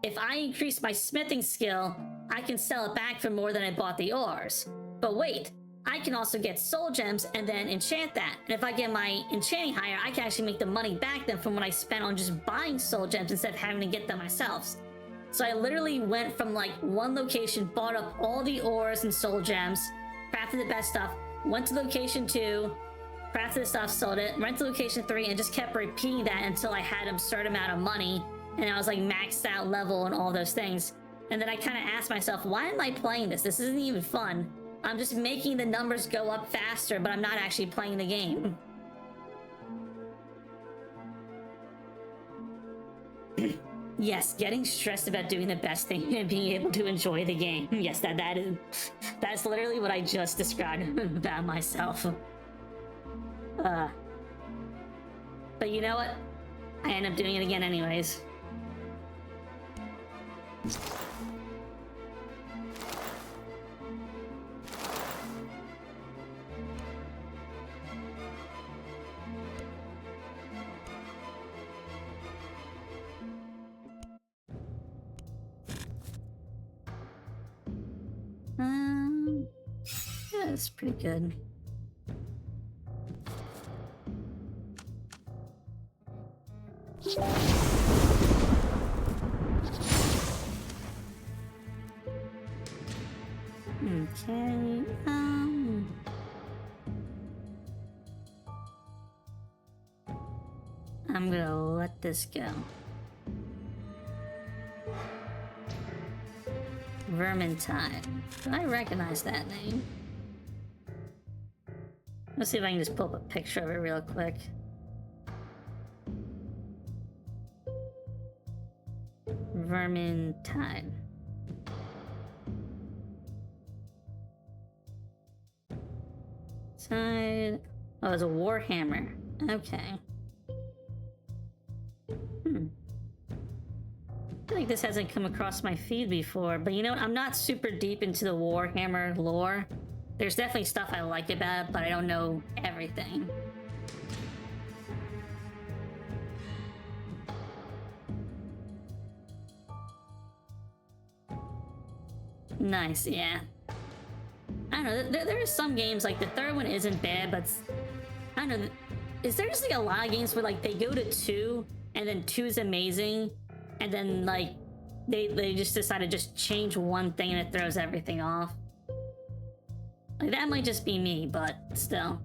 if I increase my smithing skill, I can sell it back for more than I bought the ores. But wait, I can also get soul gems and then enchant that. And if I get my enchanting higher, I can actually make the money back then from what I spent on just buying soul gems instead of having to get them myself. So I literally went from like one location, bought up all the ores and soul gems, crafted the best stuff, went to location 2, crafted the stuff, sold it, went to location 3, and just kept repeating that until I had a certain amount of money and I was like maxed out level and all those things. And then I kind of asked myself, why am I playing this? This isn't even fun. I'm just making the numbers go up faster, but I'm not actually playing the game. Yes, getting stressed about doing the best thing and being able to enjoy the game. Yes, that's literally what I just described about myself. But you know what? I end up doing it again anyways. Yeah, it's pretty good. Okay, I'm gonna let this go. Vermintide. I recognize that name. Let's see if I can just pull up a picture of it real quick. Vermintide. Tide. Oh, it's a Warhammer. Okay. I feel like this hasn't come across my feed before, but you know what? I'm not super deep into the Warhammer lore. There's definitely stuff I like about it, but I don't know everything. Nice, yeah. I don't know, there are some games, like the third one isn't bad, but I don't know, is there just like a lot of games where like they go to 2 and then 2 is amazing and then like they just decide to just change one thing and it throws everything off? Like that might just be me, but still.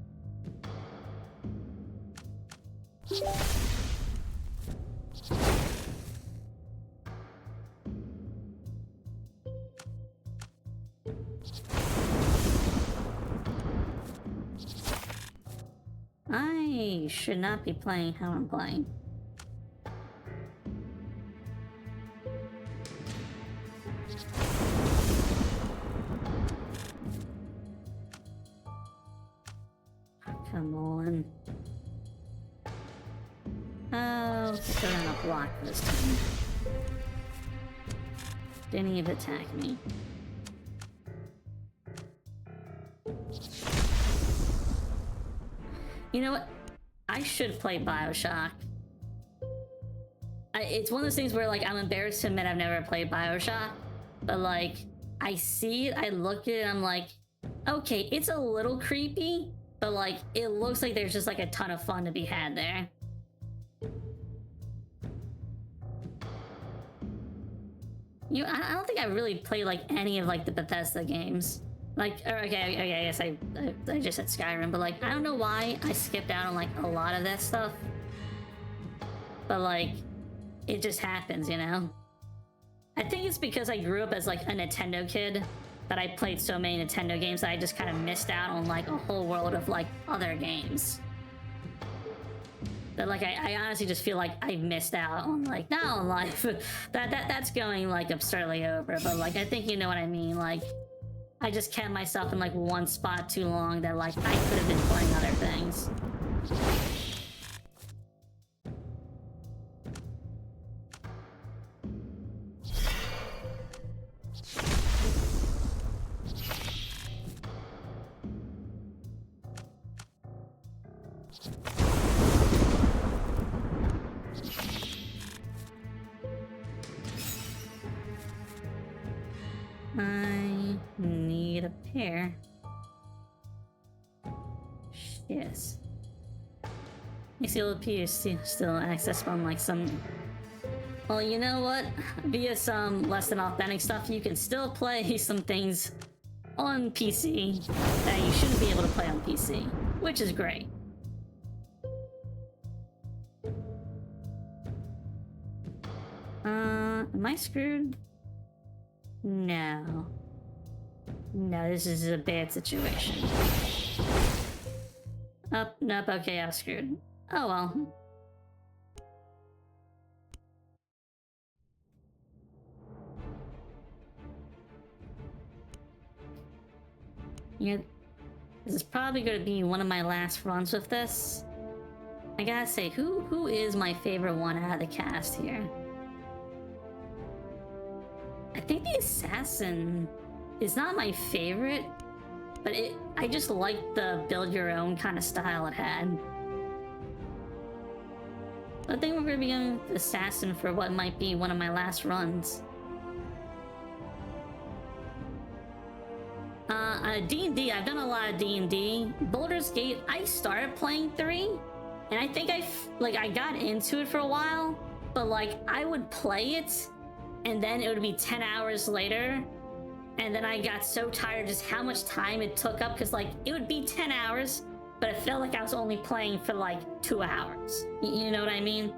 I should not be playing how I'm playing. Come on. Oh, still on a block this time. Didn't even attack me. You know what? I should play BioShock. It's one of those things where like I'm embarrassed to admit I've never played BioShock, but like I see it, I look at it, I'm like, okay, it's a little creepy, but like it looks like there's just like a ton of fun to be had there. You know, I don't think I really played like any of like the Bethesda games. Like, okay, I guess I just said Skyrim, but like I don't know why I skipped out on like a lot of that stuff. But like, it just happens, you know? I think it's because I grew up as like a Nintendo kid that I played so many Nintendo games that I just kind of missed out on like a whole world of like other games. That like I honestly just feel like I missed out on like not on life. That's going like absurdly over, but like I think you know what I mean. Like I just kept myself in like one spot too long that like I could have been playing other things. I need a pair. Yes. ACLP is still accessible on like some... Well, you know what? Via some less than authentic stuff, you can still play some things on PC that you shouldn't be able to play on PC, which is great. Am I screwed? No. No, this is a bad situation. Oh, nope, okay, I was screwed. Oh well. Yeah, this is probably going to be one of my last runs with this. I gotta say, who is my favorite one out of the cast here? I think the assassin is not my favorite, but I just like the build your own kind of style it had. I think we're gonna be going with assassin for what might be one of my last runs. D&D, I've done a lot of D&D. Baldur's Gate, I started playing 3, and I think I got into it for a while, but like I would play it, and then it would be 10 hours later, and then I got so tired just how much time it took up, because like it would be 10 hours, but it felt like I was only playing for like 2 hours. You know what I mean?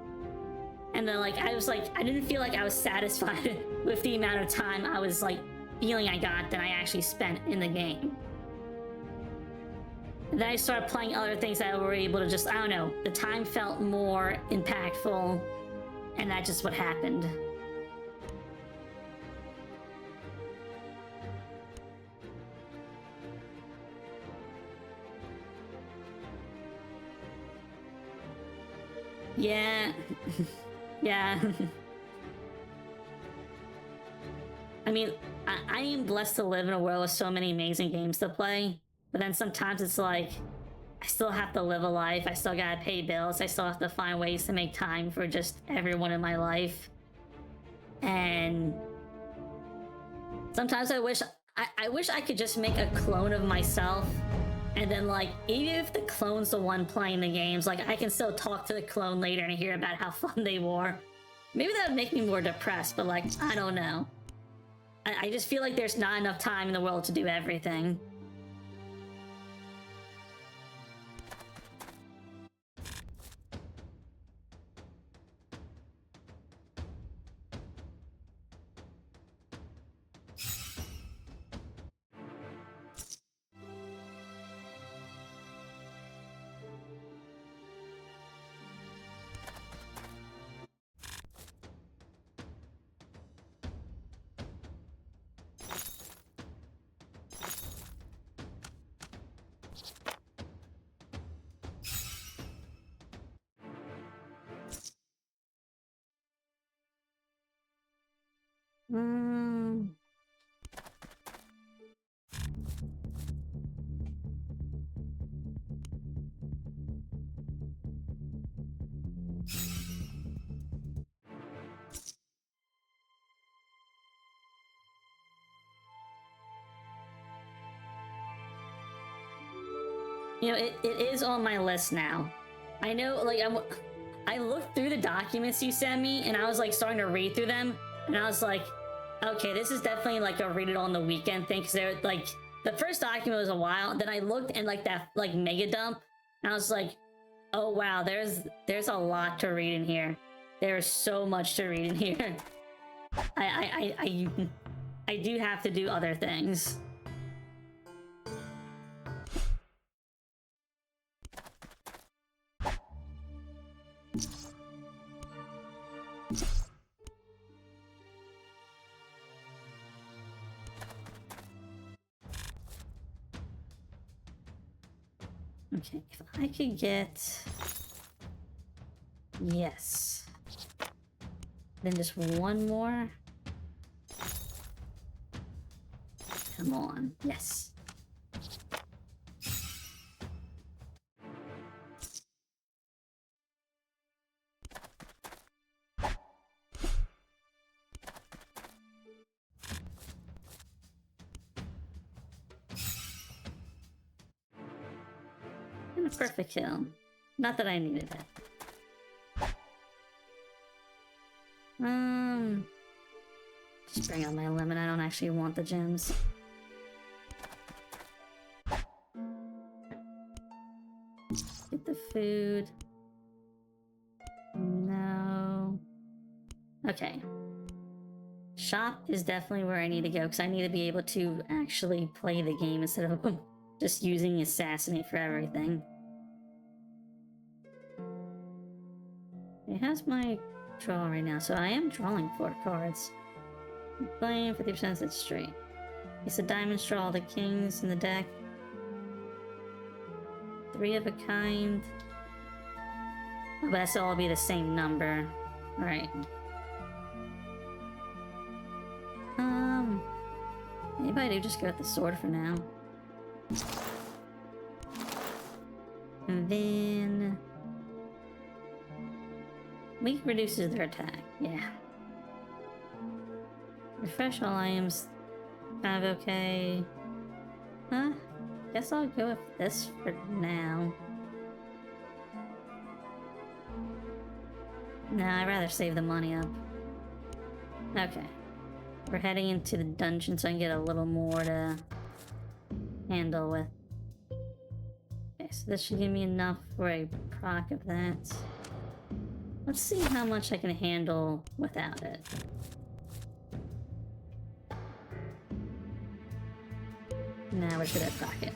And then like I was like, I didn't feel like I was satisfied with the amount of time I was like feeling I got than I actually spent in the game. And then I started playing other things that were able to just, I don't know, the time felt more impactful, and that's just what happened. Yeah. Yeah. I mean, I am blessed to live in a world with so many amazing games to play, but then sometimes it's like, I still have to live a life, I still gotta pay bills, I still have to find ways to make time for just everyone in my life. And sometimes I wish I could just make a clone of myself, and then like, even if the clone's the one playing the games, like I can still talk to the clone later and hear about how fun they were. Maybe that would make me more depressed, but like, I don't know. I just feel like there's not enough time in the world to do everything. Hmm. You know, it is on my list now. I know, like, I looked through the documents you sent me, and I was, like, starting to read through them, and I was like, okay, this is definitely, like, a read it on the weekend thing, because they're, like, the first document was a while, then I looked and, like, that, like, mega dump, and I was like, oh, wow, there's a lot to read in here. There's so much to read in here. I do have to do other things. Okay, if I could get... Yes. Then just one more. Come on, yes. And a perfect kill. Not that I needed it. Just bring out my lemon. I don't actually want the gems. Get the food. No. Okay. Shop is definitely where I need to go because I need to be able to actually play the game instead of just using Assassinate for everything. It has my draw right now, so I am drawing 4 cards. I'm playing 50% that's straight. It's a diamond straw, all the kings in the deck. 3 of a kind. Oh, but that's all be the same number. Right. Maybe I do just go with the sword for now. And then... Weak reduces their attack, yeah. Refresh all items, kind of okay. Huh? Guess I'll go with this for now. Nah, I'd rather save the money up. Okay. We're heading into the dungeon so I can get a little more to handle with. Okay, so this should give me enough for a proc of that. Let's see how much I can handle without it. Now we're good at proc it.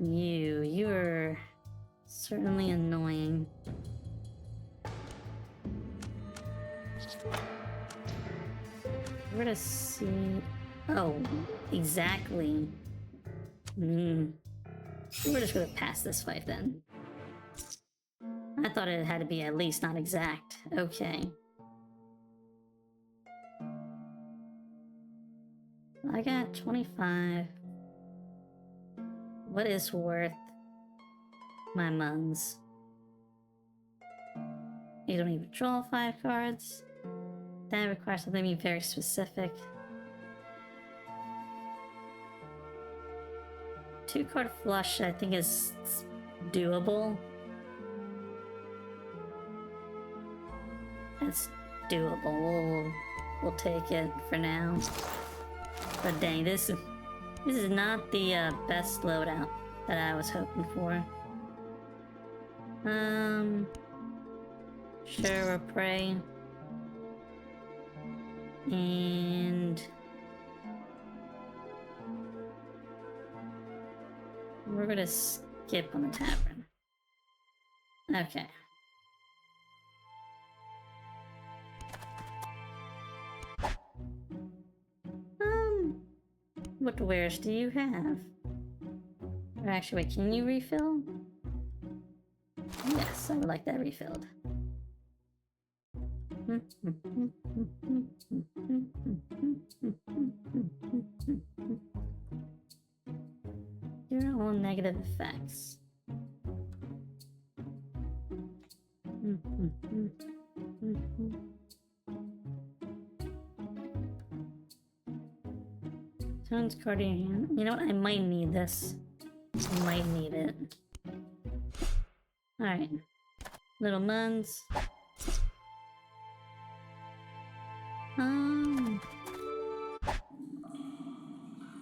You're certainly annoying. We're gonna see... Oh, exactly. We're just gonna pass this fight then. I thought it had to be at least not exact. Okay. I got 25. What is worth my muns? You don't even draw 5 cards. That requires something to be very specific. 2-card flush, I think, is doable. That's doable. We'll take it for now. But dang, this is not the best loadout that I was hoping for. Sure, we'll pray. And we're gonna skip on the tavern. Okay. What wares do you have? Or actually, wait, can you refill? Yes, I would like that refilled. Your own negative effects. Tone's card in your hand. You know what? I might need this. I might need it. Alright. Little muns.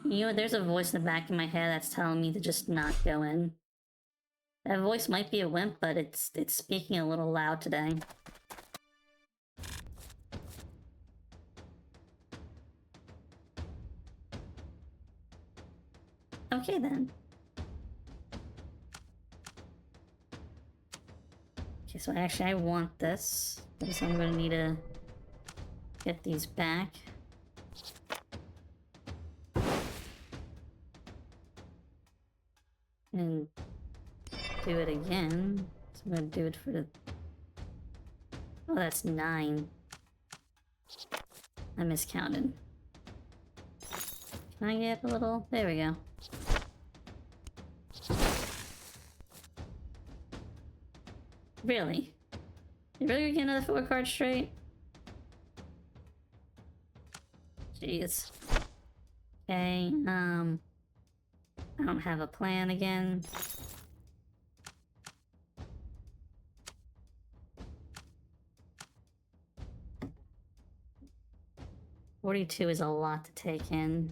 You know what? There's a voice in the back of my head that's telling me to just not go in. That voice might be a wimp, but it's speaking a little loud today. Okay then. Okay, so actually I want this. So I'm gonna need to get these back. And do it again. So I'm gonna do it for the... Oh, that's 9. I miscounted. Can I get up a little? There we go. Really? You really get another 4 card straight? Jeez. Okay, I don't have a plan again. $42 is a lot to take in.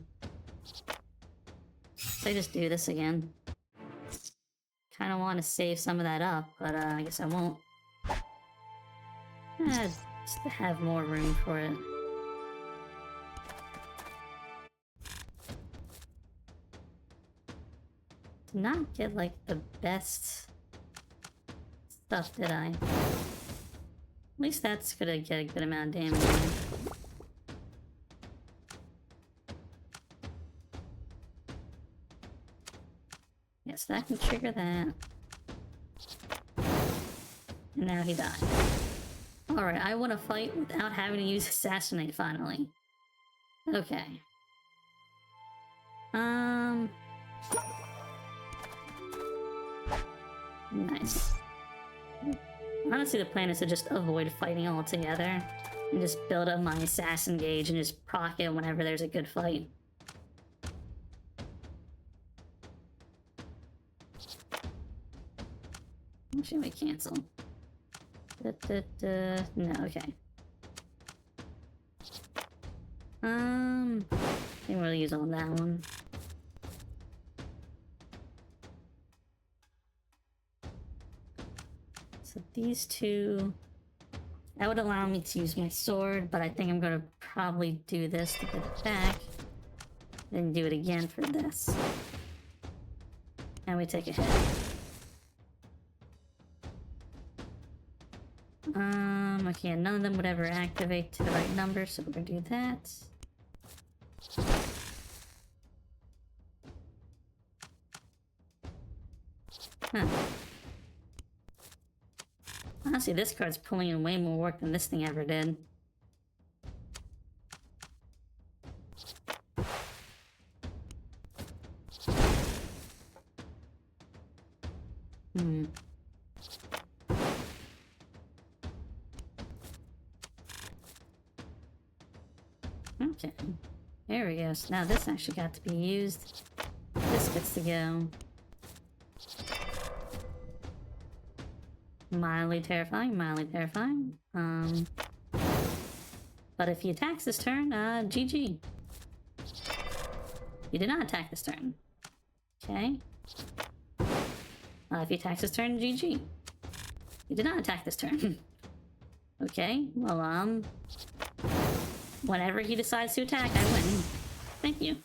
So I just do this again. Kind of want to save some of that up, but I guess I won't. Just to have more room for it. Did not get like the best stuff, did I? At least that's gonna get a good amount of damage in. Yes, that can trigger that. And now he died. Alright, I want to fight without having to use Assassinate finally. Okay. Nice. Honestly, the plan is to just avoid fighting altogether. And just build up my assassin gauge and just proc it whenever there's a good fight. Actually, we cancel. No, okay. Didn't really use all that one. So these two... That would allow me to use my sword, but I think I'm gonna probably do this to get it back. Then do it again for this. And we take a hit. Okay, none of them would ever activate to the right number, so we're gonna do that. Huh. Honestly, this card's pulling in way more work than this thing ever did. Okay. There we go. So now this actually got to be used. This gets to go. Mildly terrifying, mildly terrifying. But if he attacks this turn, GG. He did not attack this turn. Okay. If he attacks this turn, GG. He did not attack this turn. Okay, well, whenever he decides to attack, I win. Thank you.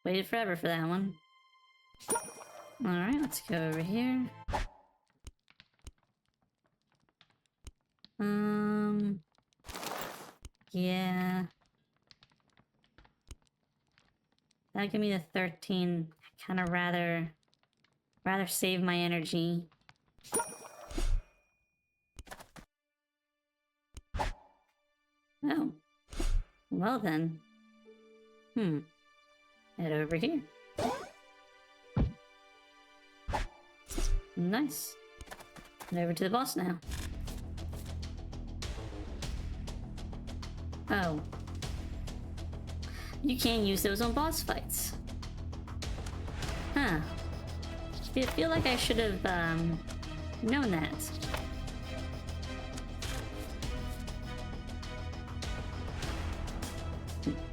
Waited forever for that one. Alright, let's go over here. Yeah. That'll give me the 13. I kind of rather save my energy. Oh. Well then. Head over here. Nice. Head over to the boss now. Oh. You can't use those on boss fights. Huh. I feel like I should have, known that.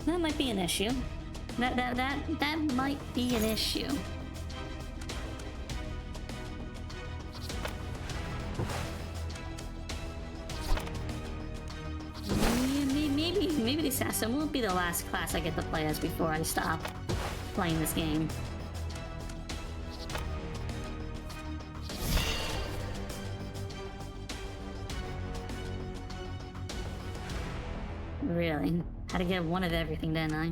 That might be an issue. That might be an issue. assassin won't be the last class I get to play as before I stop playing this game. Really? Had to get one of everything, didn't I?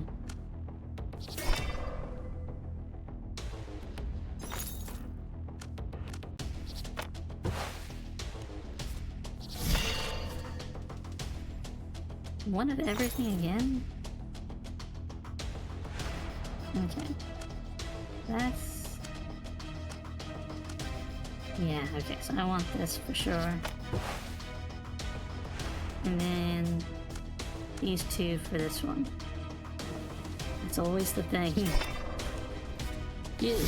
One of everything again? Okay. That's... Yeah, okay, so I want this for sure. And then... these two for this one. That's always the thing. Dude.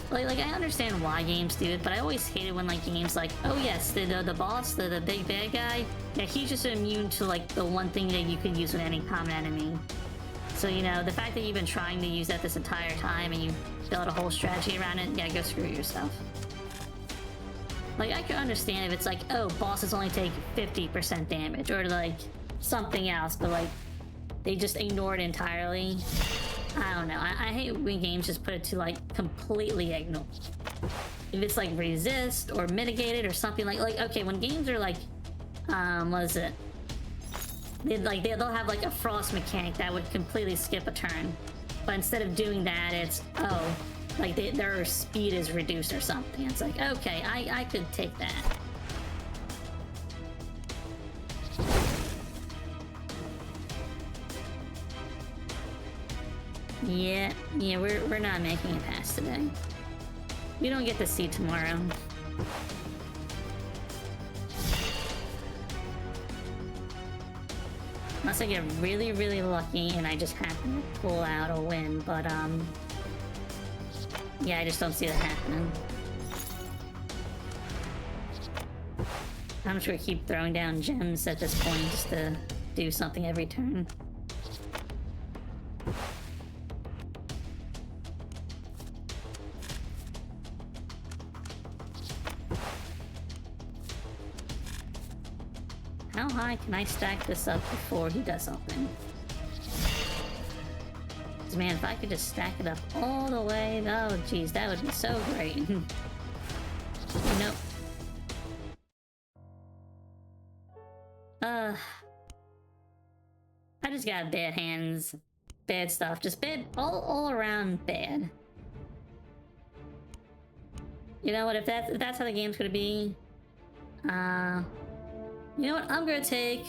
Like, I understand why games do it, but I always hate it when, like, games like, oh yes, the boss, the big bad guy, yeah, he's just immune to, like, the one thing that you could use with any common enemy. So, you know, the fact that you've been trying to use that this entire time and you built a whole strategy around it, yeah, go screw yourself. Like, I can understand if it's like, oh, bosses only take 50% damage, or, like, something else, but, like, they just ignore it entirely. I don't know. I hate when games just put it to, like, completely ignore. If it's, like, resist or mitigated or something like, okay, when games are, like, what is it? They'll have, like, a frost mechanic that would completely skip a turn. But instead of doing that, it's, oh, like, their speed is reduced or something. It's like, okay, I could take that. Yeah, we're not making it past today. We don't get to see tomorrow. Unless I get really, really lucky and I just happen to pull out a win, but yeah, I just don't see that happening. I'm just gonna keep throwing down gems at this point just to do something every turn. How high can I stack this up before he does something? Because, man, if I could just stack it up all the way... Oh, geez, that would be so great. Nope. I just got bad hands. Bad stuff. Just bad... All around bad. You know what? If that's how the game's gonna be... You know what? I'm gonna take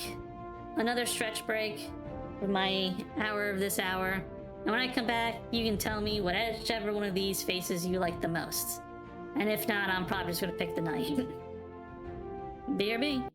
another stretch break with my hour of this hour. And when I come back, you can tell me whichever one of these faces you like the most. And if not, I'm probably just gonna pick the knight. BRB.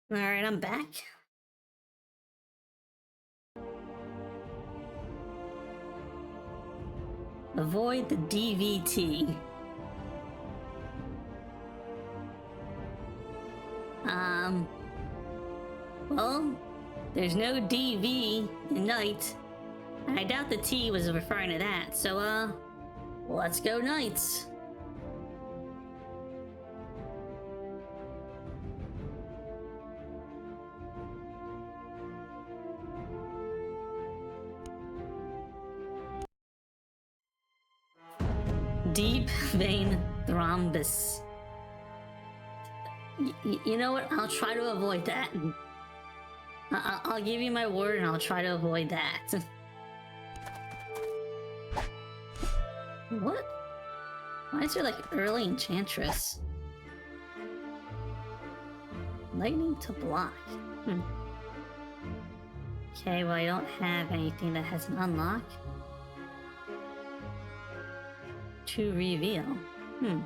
Alright, I'm back. Avoid the DVT. Well, there's no DV in night. I doubt the T was referring to that, so, let's go Knights. Deep vein thrombus. You know what? I'll try to avoid that. I'll give you my word and I'll try to avoid that. What? Why is there like early enchantress? Lightning to block. Okay, well I don't have anything that has an unlock. To reveal. So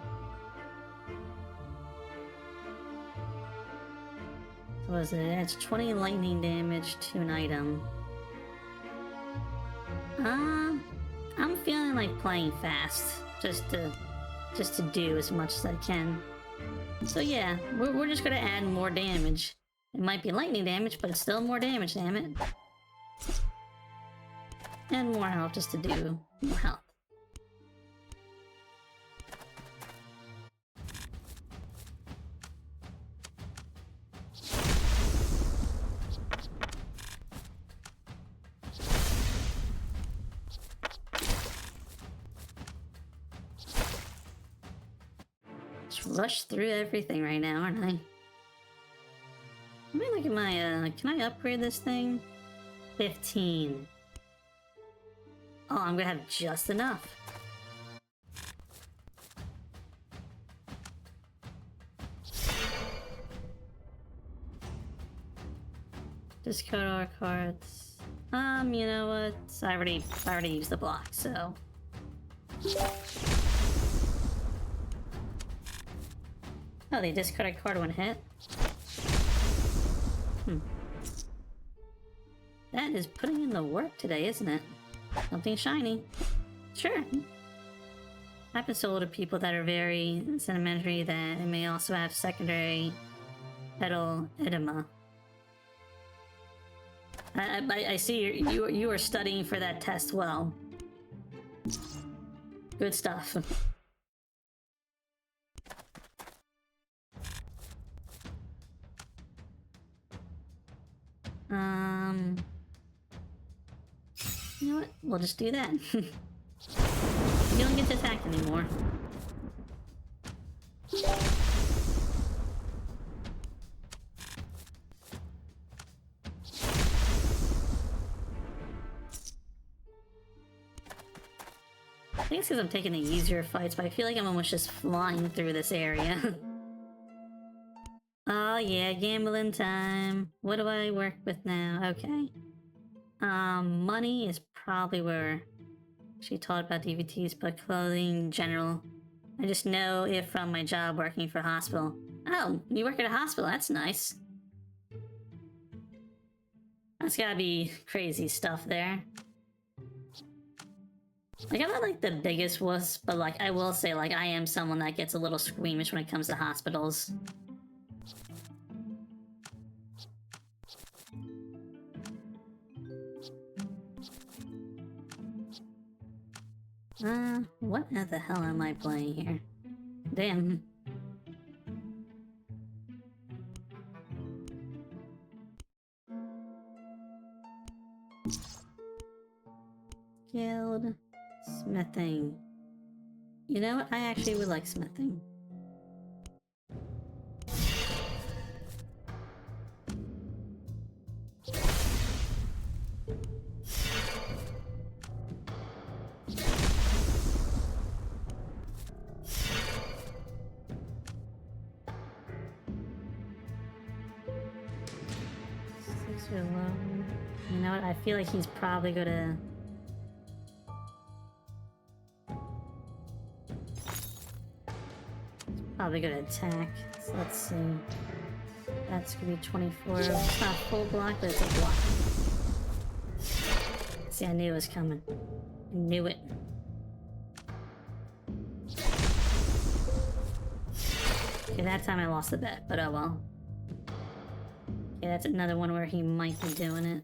was it? It's 20 lightning damage to an item. I'm feeling like playing fast, just to do as much as I can. So yeah, we're just gonna add more damage. It might be lightning damage, but it's still more damage, damn it. And more health just to do more health. Rush through everything right now, aren't I? Let me look at my, can I upgrade this thing? 15. Oh, I'm gonna have just enough. Discard our cards. You know what? I already used the block, so... Oh, they discard a card when hit? That is putting in the work today, isn't it? Something shiny. Sure. Happens to a lot of people that are very sedimentary that may also have secondary petal edema. I see you are studying for that test well. Good stuff. You know what? We'll just do that. You don't get to attack anymore. I think it's because I'm taking the easier fights, but I feel like I'm almost just flying through this area. Oh yeah, gambling time. What do I work with now? Okay. Money is probably where she taught about DVTs, but clothing, general. I just know it from my job working for a hospital. Oh, you work at a hospital, that's nice. That's gotta be crazy stuff there. Like, I'm not like the biggest wuss, but like, I will say, like, I am someone that gets a little squeamish when it comes to hospitals. What the hell am I playing here? Damn. Guild. Smithing. You know what? I actually would like smithing. You know what? I feel like he's probably gonna... Probably gonna attack. So let's see. That's gonna be 24. It's not full block, but it's a block. See, I knew it was coming. I knew it. Okay, that time I lost the bet, but oh well. Okay, that's another one where he might be doing it.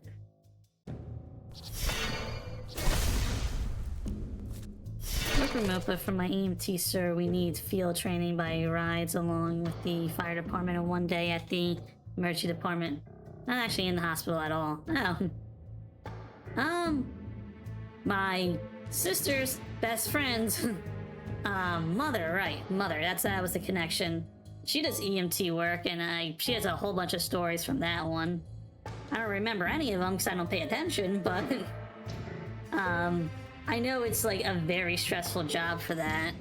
Work remote, but for my EMT, sir, we need field training by rides along with the fire department and one day at the emergency department. Not actually in the hospital at all. Oh. My sister's best friend's mother, right? Mother. That was the connection. She does EMT work, and she has a whole bunch of stories from that one. I don't remember any of them because I don't pay attention, but I know it's like a very stressful job for that.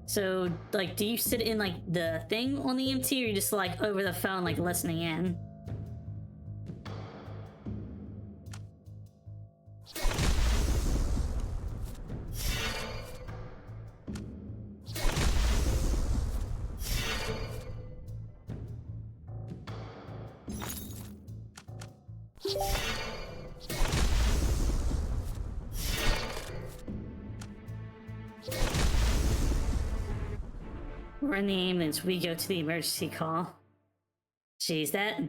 So, like, do you sit in like the thing on the EMT, or you just like over the phone, like listening in? We're in the ambulance. We go to the emergency call. Jeez, that...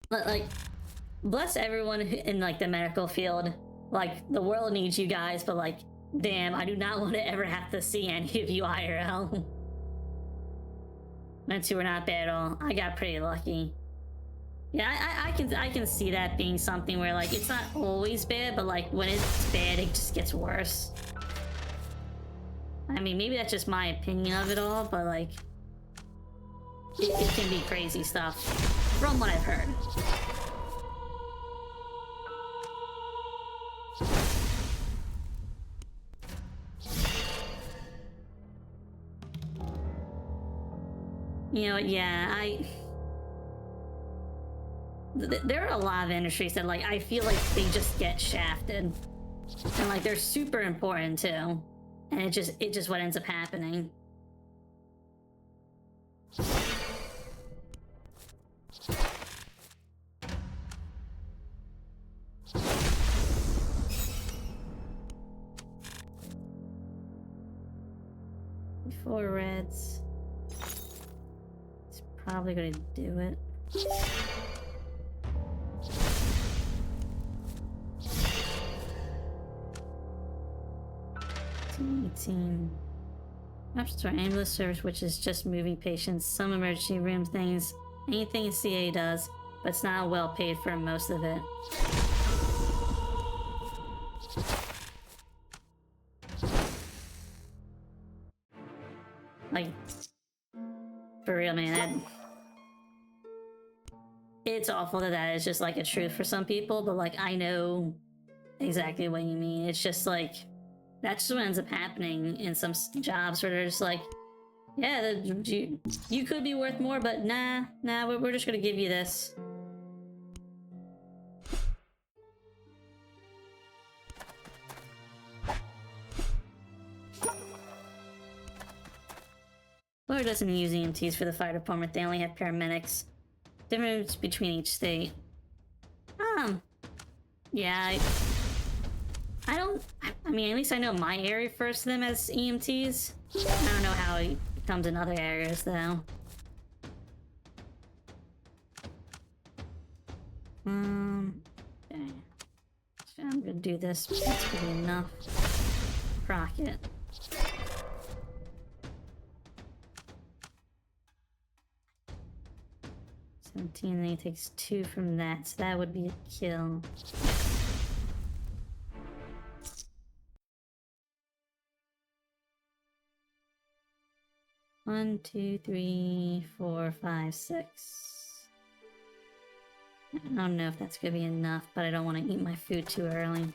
Like, bless everyone in, like, the medical field. Like, the world needs you guys, but, like, damn, I do not want to ever have to see any of you IRL. Meant two were not bad at all. I got pretty lucky. Yeah, I can see that being something where, like, it's not always bad, but, like, when it's bad, it just gets worse. I mean, maybe that's just my opinion of it all, but, like, it can be crazy stuff, from what I've heard. You know, yeah, there are a lot of industries that, like, I feel like they just get shafted. And, like, they're super important, too. And it just what ends up happening. Four reds. It's probably gonna do it. 18. Options for ambulance service, which is just moving patients, some emergency room things, anything CA does, but it's not well paid for most of it. Like, for real, man, it's awful that is just like a truth for some people, but like, I know exactly what you mean. It's just like, that's just what ends up happening in some jobs where they're just like, yeah, you could be worth more, but nah, we're just gonna give you this. Florida doesn't use EMTs for the fire department, they only have paramedics. Difference between each state. Yeah, I mean, at least I know my area refers to them as EMTs. I don't know how it comes in other areas, though. Okay. So I'm gonna do this. That's gonna be enough. Proc it. And then he takes 2 from that, so that would be a kill. One, 2, 3, 4, 5, 6. I don't know if that's gonna be enough, but I don't want to eat my food too early.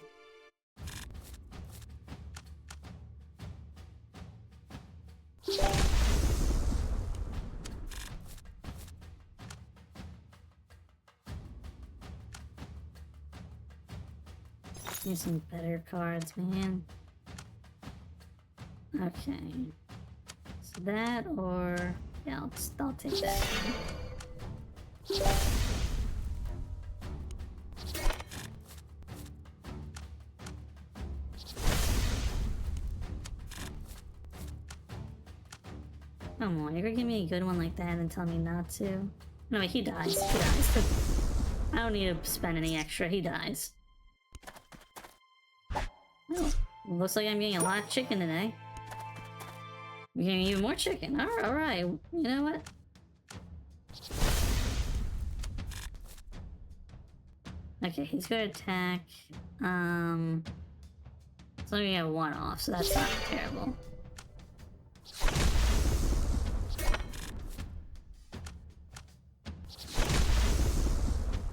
Need some better cards, man. Okay. So that or... yeah, I'll take that. Come on, you're gonna give me a good one like that and tell me not to? No, he dies. He dies. I don't need to spend any extra. He dies. Oh, looks like I'm getting a lot of chicken today. I'm getting even more chicken. Alright. You know what? Okay, he's gonna attack. It's only gonna have one off, so that's not terrible.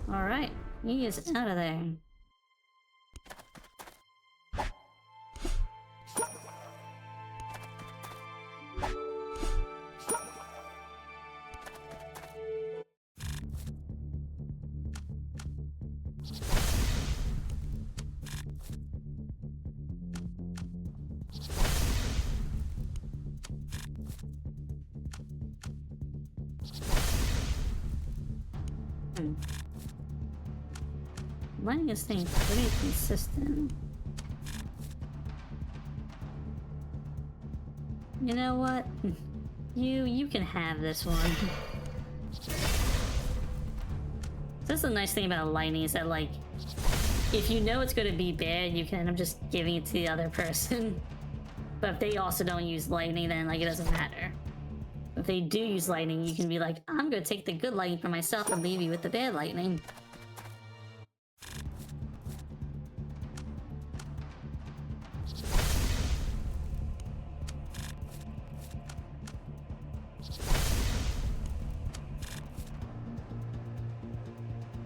Alright, he is out of there. Lighting is staying pretty consistent. You know what? You can have this one. That's the nice thing about lightning, is that, like, if you know it's gonna be bad, you can end up just giving it to the other person. But if they also don't use lightning, then, like, it doesn't matter. If they do use lightning, you can be like, I'm gonna take the good lightning for myself and leave you with the bad lightning.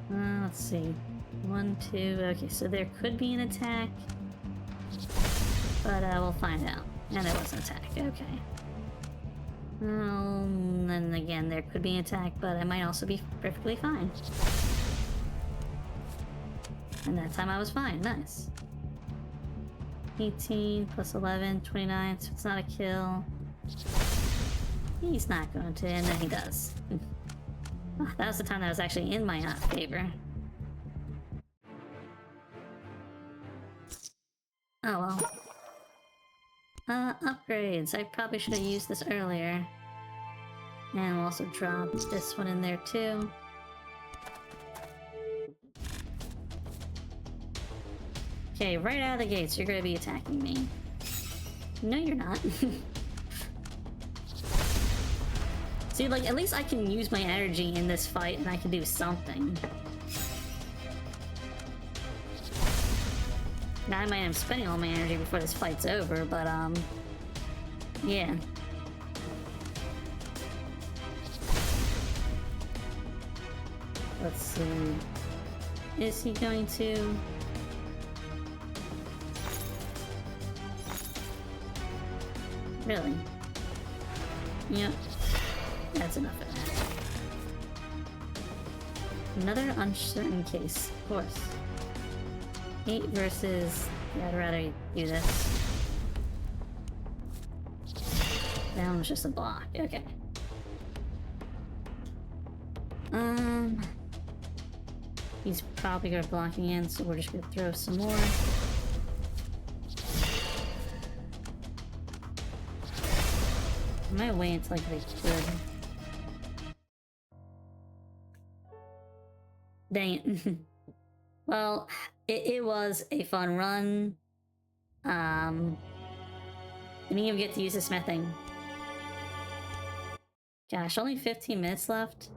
Let's see. 1, 2. Okay, so there could be an attack. But we'll find out. And there was an attack. Okay. And again, there could be an attack, but I might also be perfectly fine. And that time I was fine. Nice. 18 plus 11, 29, so it's not a kill. He's not going to, and then he does. Oh, that was the time that was actually in my favor. Oh well. Upgrades. I probably should have used this earlier. And we'll also drop this one in there too. Okay, right out of the gates, you're gonna be attacking me. No, you're not. See, like, at least I can use my energy in this fight and I can do something. Now I might end up spending all my energy before this fight's over, but, yeah. Let's see. Is he going to... Really? Yep. That's enough of that. Another uncertain case, of course. 8 versus... yeah, I'd rather do this. That one's just a block. Okay. He's probably gonna block again, so we're just gonna throw some more. I might wait until like they could. Dang it. Well, it was a fun run. Didn't even get to use the smithing. Gosh, only 15 minutes left.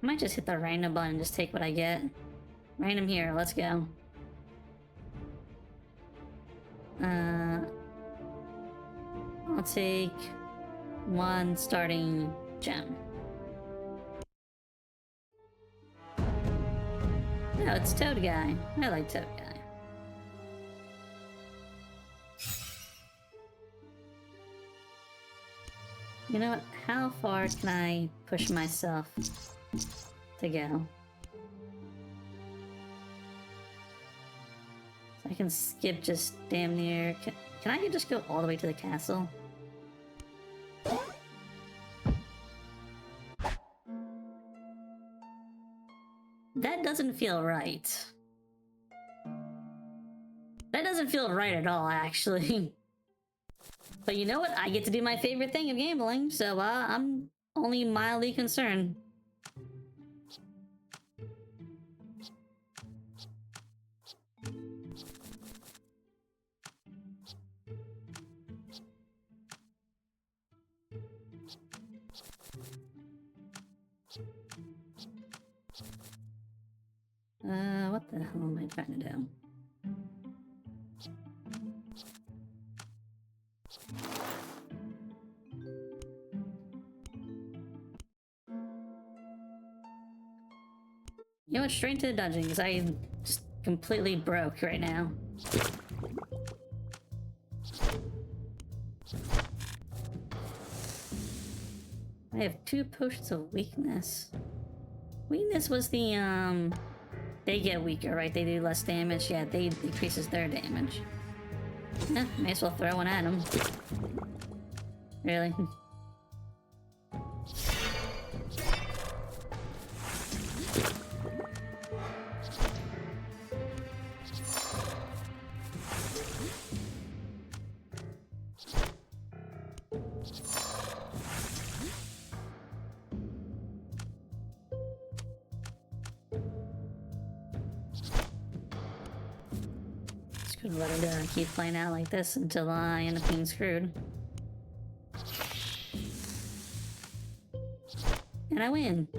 I might just hit the random button and just take what I get. Random here, let's go. I'll take 1 starting gem. No, it's Toad Guy. I like Toad Guy. You know what? How far can I push myself to go? I can skip just damn near... Can I just go all the way to the castle? That doesn't feel right. That doesn't feel right at all, actually. But you know what? I get to do my favorite thing of gambling, so I'm only mildly concerned. What the hell am I trying to do? You know what? Straight into the dungeon, because I'm just completely broke right now. I have 2 potions of weakness. Weakness was the, they get weaker, right? They do less damage. Yeah, they decreases their damage. Eh, may as well throw one at them. Really? Could let it keep playing out like this until I end up being screwed. And I win!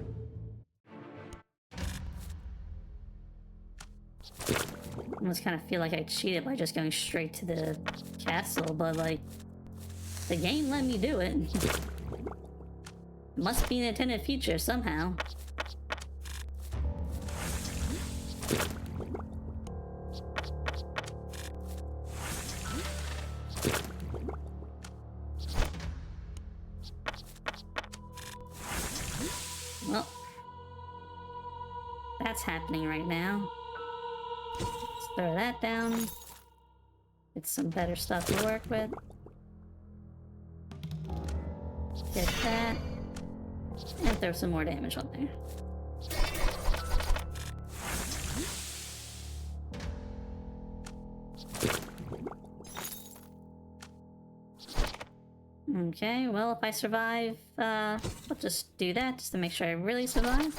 I almost kind of feel like I cheated by just going straight to the castle, but like, the game let me do it. Must be an intended feature somehow. Well, that's happening right now. Let's throw that down. Get some better stuff to work with. Get that. And throw some more damage on there. Okay, well, if I survive, I'll just do that, just to make sure I really survive.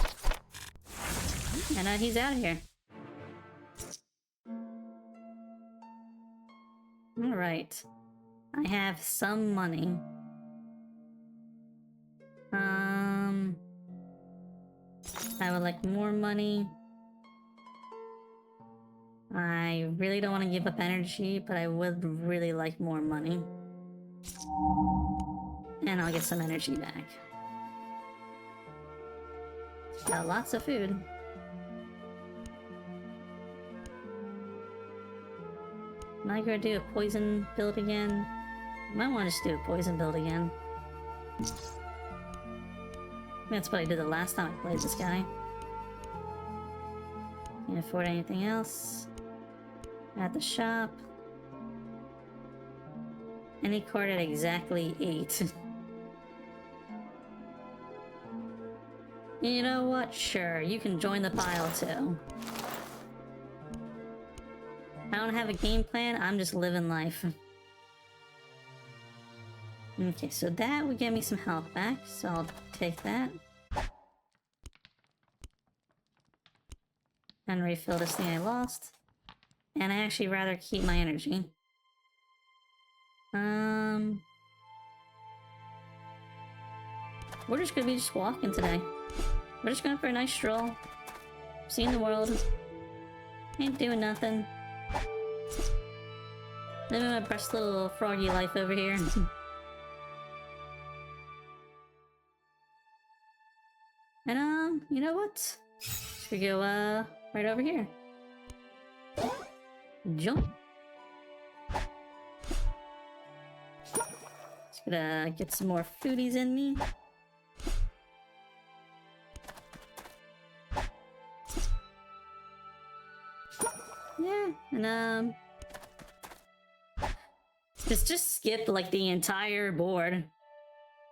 And he's out of here. Alright. I have some money. I would like more money. I really don't want to give up energy, but I would really like more money. And I'll get some energy back. Got lots of food. Am I gonna do a poison build again? Might want to just do a poison build again. That's what I did the last time I played this guy. Can't afford anything else. At the shop. Any card at exactly 8. You know what? Sure, you can join the pile too. I don't have a game plan, I'm just living life. Okay, so that would get me some health back, so I'll take that. And refill this thing I lost. And I actually rather keep my energy. We're just gonna be just walking today. We're just going for a nice stroll. Seeing the world. Ain't doing nothing. Living my best little froggy life over here. And you know what? Should we go right over here? Jump. Just gonna get some more foodies in me. Yeah, and just skip like the entire board.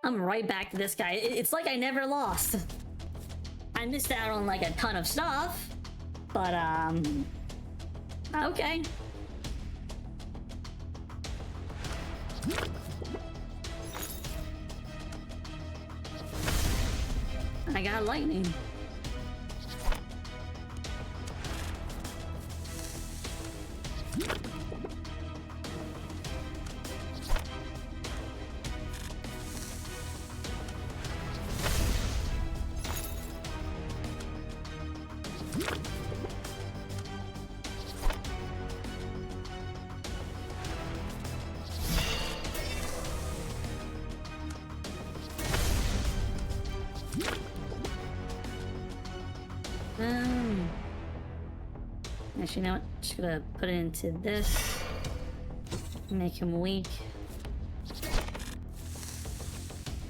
I'm right back to this guy. It's like I never lost. I missed out on like a ton of stuff, but okay. I got lightning. Actually, you know what? Just gonna put it into this. Make him weak.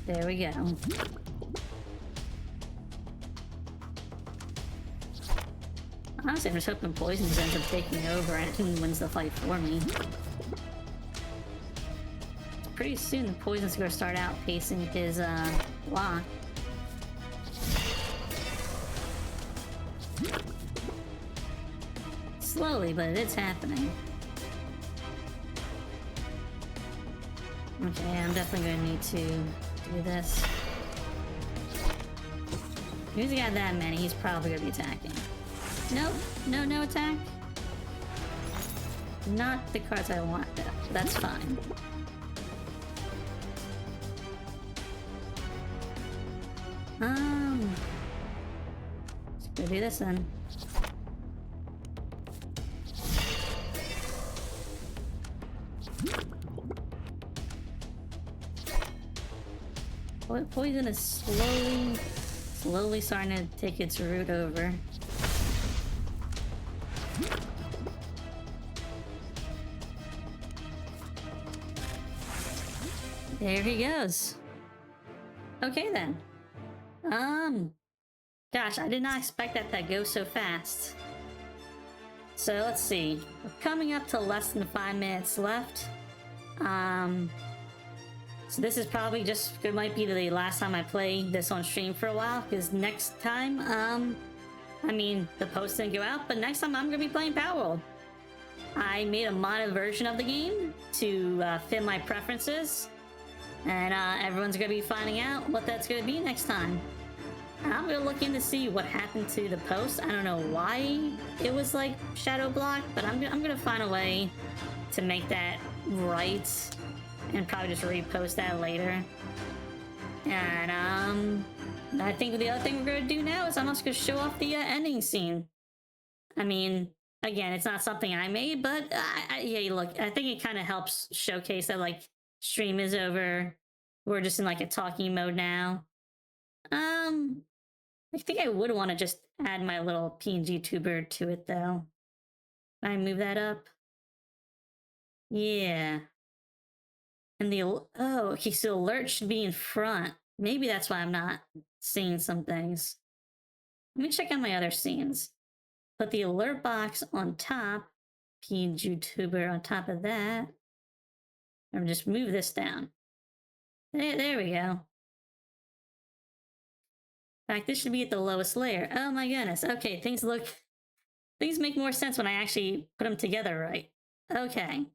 There we go. Honestly, I'm just hoping Poison ends up taking over and he wins the fight for me. Pretty soon, the Poison's gonna start outpacing his block. Slowly, but it's happening. Okay, I'm definitely gonna need to do this. If he's got that many, he's probably gonna be attacking. Nope, no attack. Not the cards I want, though. That's fine. Let's go do this then. Poison is slowly starting to take its root over. There he goes. Okay then. Gosh, I did not expect that to go so fast. So let's see. We're coming up to less than 5 minutes left. So this is probably just, it might be the last time I play this on stream for a while, because next time, I mean, the post didn't go out, but next time I'm gonna be playing Palworld. I made a modded version of the game to fit my preferences, and everyone's gonna be finding out what that's gonna be next time. I'm gonna look in to see what happened to the post. I don't know why it was like shadow blocked, but I'm gonna find a way to make that right. And probably just repost that later. And I think the other thing we're gonna do now is I'm just gonna show off the ending scene. I mean, again, it's not something I made, but yeah, look, I think it kind of helps showcase that like stream is over. We're just in like a talking mode now. I think I would want to just add my little PNG tuber to it though. Can I move that up? Yeah. And the, oh, okay, so alert should be in front. Maybe that's why I'm not seeing some things. Let me check out my other scenes. Put the alert box on top. PNG tuber on top of that. And just move this down. There we go. In fact, this should be at the lowest layer. Oh my goodness. Okay, things make more sense when I actually put them together right. Okay.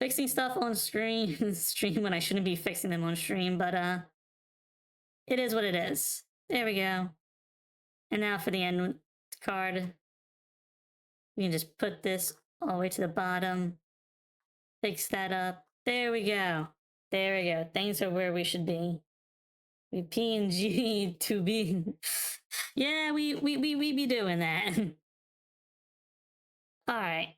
Fixing stuff on stream when I shouldn't be fixing them on stream, but it is what it is. There we go. And now for the end card. We can just put this all the way to the bottom. Fix that up. There we go. There we go. Things are where we should be. We PNG to be. Yeah, we be doing that. Alright.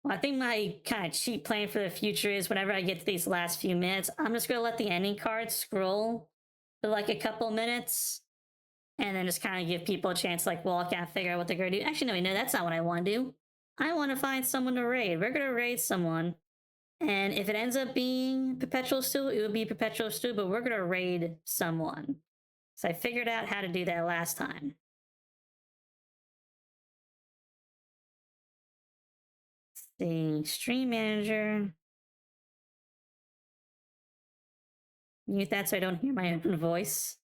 Well, I think my kind of cheap plan for the future is whenever I get to these last few minutes, I'm just going to let the ending card scroll for like a couple minutes. And then just kind of give people a chance to like walk out, figure out what they're going to do. Actually, no, that's not what I want to do. I want to find someone to raid. We're going to raid someone. And if it ends up being Perpetual Stew, it would be Perpetual Stew, but we're going to raid someone. So I figured out how to do that last time. The stream manager. Mute that so I don't hear my own voice.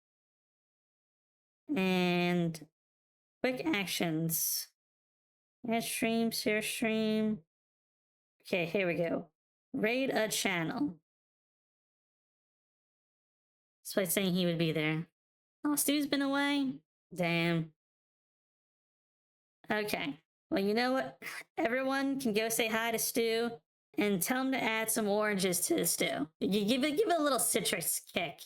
And quick actions. Add stream, share stream. Okay, here we go. Raid a channel. Despite saying he would be there. Oh, Stu's been away? Damn. Okay. Well, you know what? Everyone can go say hi to Stu and tell him to add some oranges to the stew. You give it a little citrus kick.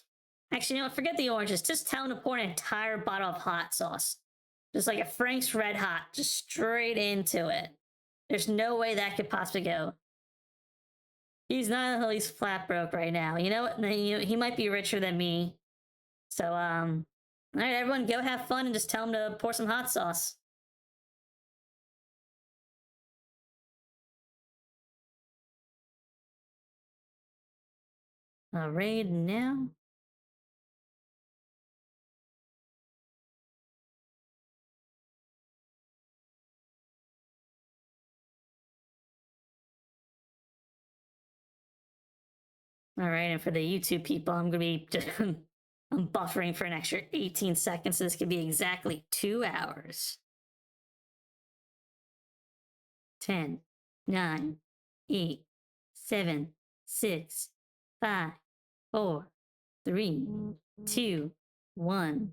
Actually, you know what? Forget the oranges. Just tell him to pour an entire bottle of hot sauce. Just like a Frank's Red Hot, just straight into it. There's no way that could possibly go. He's not until he's flat broke right now. You know what? He might be richer than me. So, all right, everyone, go have fun and just tell him to pour some hot sauce. Raid now. All right, and for the YouTube people, I'm gonna be just I'm buffering for an extra 18 seconds, so this could be exactly 2 hours. 10, 9, 8, 7, 6, 5, 4, 3, 2, 1.